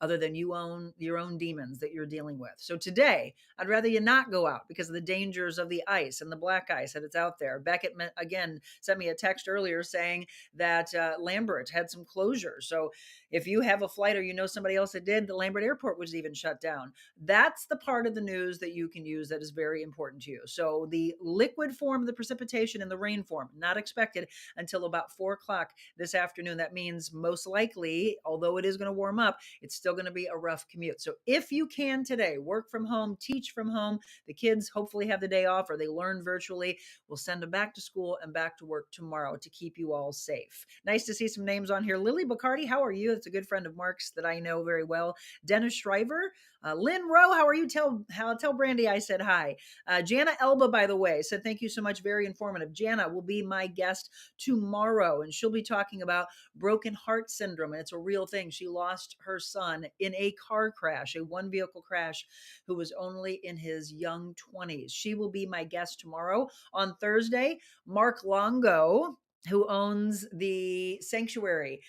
[SPEAKER 1] other than you own your own demons that you're dealing with. So today, I'd rather you not go out because of the dangers of the ice and the black ice that it's out there. Beckett, again, sent me a text earlier saying that Lambert had some closure. So if you have a flight or you know somebody else that did, the Lambert Airport was even shut down. That's the part of the news that you can use that is very important to you. So the liquid form of the precipitation and the rain form, not expected until about 4 o'clock this afternoon. That means most likely, although it is going to warm up, it's still going to be a rough commute. So if you can today, work from home, teach from home, the kids hopefully have the day off or they learn virtually, we'll send them back to school and back to work tomorrow to keep you all safe. Nice to see some names on here. Lily Bacardi, how are you? That's a good friend of Mark's that I know very well. Dennis Shriver, Lynn Rowe, how are you? Tell Brandy I said hi. Jana Elba, by the way, said thank you so much. Very informative. Jana will be my guest tomorrow, and she'll be talking about broken heart syndrome. And it's a real thing. She lost her son in a car crash, a one vehicle crash, who was only in his young 20s. She will be my guest tomorrow. On Thursday, Mark Longo, who owns the sanctuary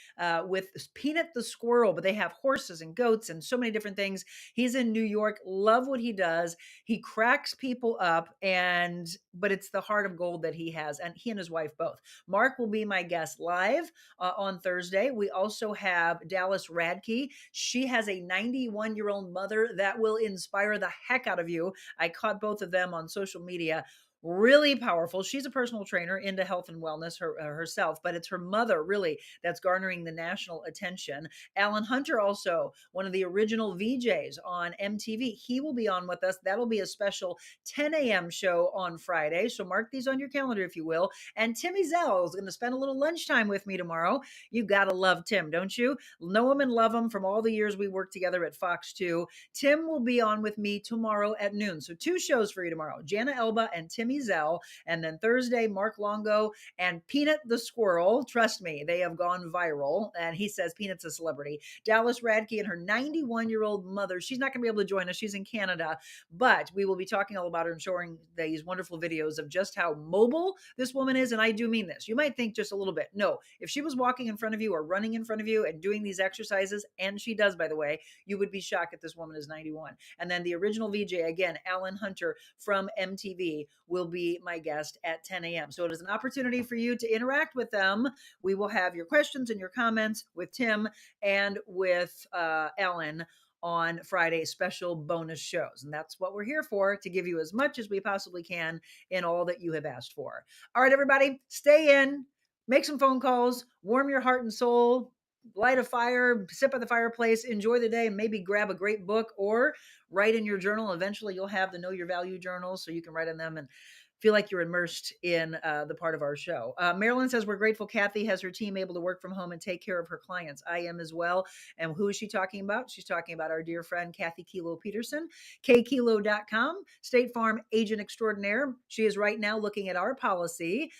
[SPEAKER 1] with Peanut the squirrel, but they have horses and goats and so many different things. He's in New York. Love what he does. He cracks people up, but it's the heart of gold that he has, and he and his wife both. Mark will be my guest live on Thursday. We also have Dallas Radke. She has a 91-year-old mother that will inspire the heck out of you. I caught both of them on social media. Really powerful. She's a personal trainer into health and wellness herself, but it's her mother really that's garnering the national attention. Alan Hunter, also one of the original VJs on MTV. He will be on with us. That'll be a special 10 a.m. show on Friday. So mark these on your calendar, if you will. And Timmy Zell is going to spend a little lunchtime with me tomorrow. You got to love Tim, don't you? Know him and love him from all the years we worked together at Fox 2. Tim will be on with me tomorrow at noon. So 2 shows for you tomorrow. Jana Elba and Timmy Zell, and then Thursday, Mark Longo and Peanut the squirrel. Trust me, they have gone viral, and he says Peanut's a celebrity. Dallas Radke and her 91-year-old mother. She's not going to be able to join us. She's in Canada, but we will be talking all about her and showing these wonderful videos of just how mobile this woman is, and I do mean this. You might think just a little bit. No, if she was walking in front of you or running in front of you and doing these exercises, and she does, by the way, you would be shocked that this woman is 91. And then the original VJ, again, Alan Hunter from MTV, will be my guest at 10 a.m. So it is an opportunity for you to interact with them. We will have your questions and your comments with Tim and with Ellen on Friday, special bonus shows. And that's what we're here for, to give you as much as we possibly can in all that you have asked for. All right, everybody, stay in, make some phone calls, warm your heart and soul, light a fire, sit by the fireplace, enjoy the day, and maybe grab a great book or write in your journal. Eventually you'll have the Know Your Value journals, so you can write in them and feel like you're immersed in the part of our show. Marilyn says, we're grateful Kathy has her team able to work from home and take care of her clients. I am as well. And who is she talking about? She's talking about our dear friend, Kathy Kilo Peterson, kkilo.com, State Farm agent extraordinaire. She is right now looking at our policy.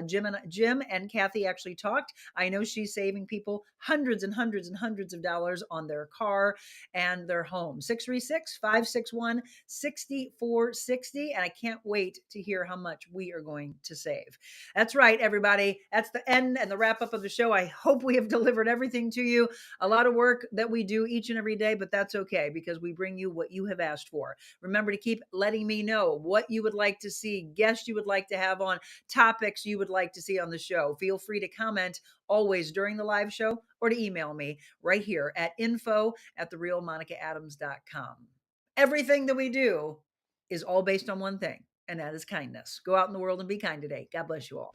[SPEAKER 1] Jim and Kathy actually talked. I know she's saving people hundreds and hundreds and hundreds of dollars on their car and their home. 636-561-6460. And I can't wait to hear how much we are going to save. That's right, everybody. That's the end and the wrap up of the show. I hope we have delivered everything to you. A lot of work that we do each and every day, but that's okay because we bring you what you have asked for. Remember to keep letting me know what you would like to see, guests you would like to have on, topics you would like to see on the show. Feel free to comment always during the live show or to email me right here at info@TheRealMonicaAdams.com. Everything that we do is all based on one thing, and that is kindness. Go out in the world and be kind today. God bless you all.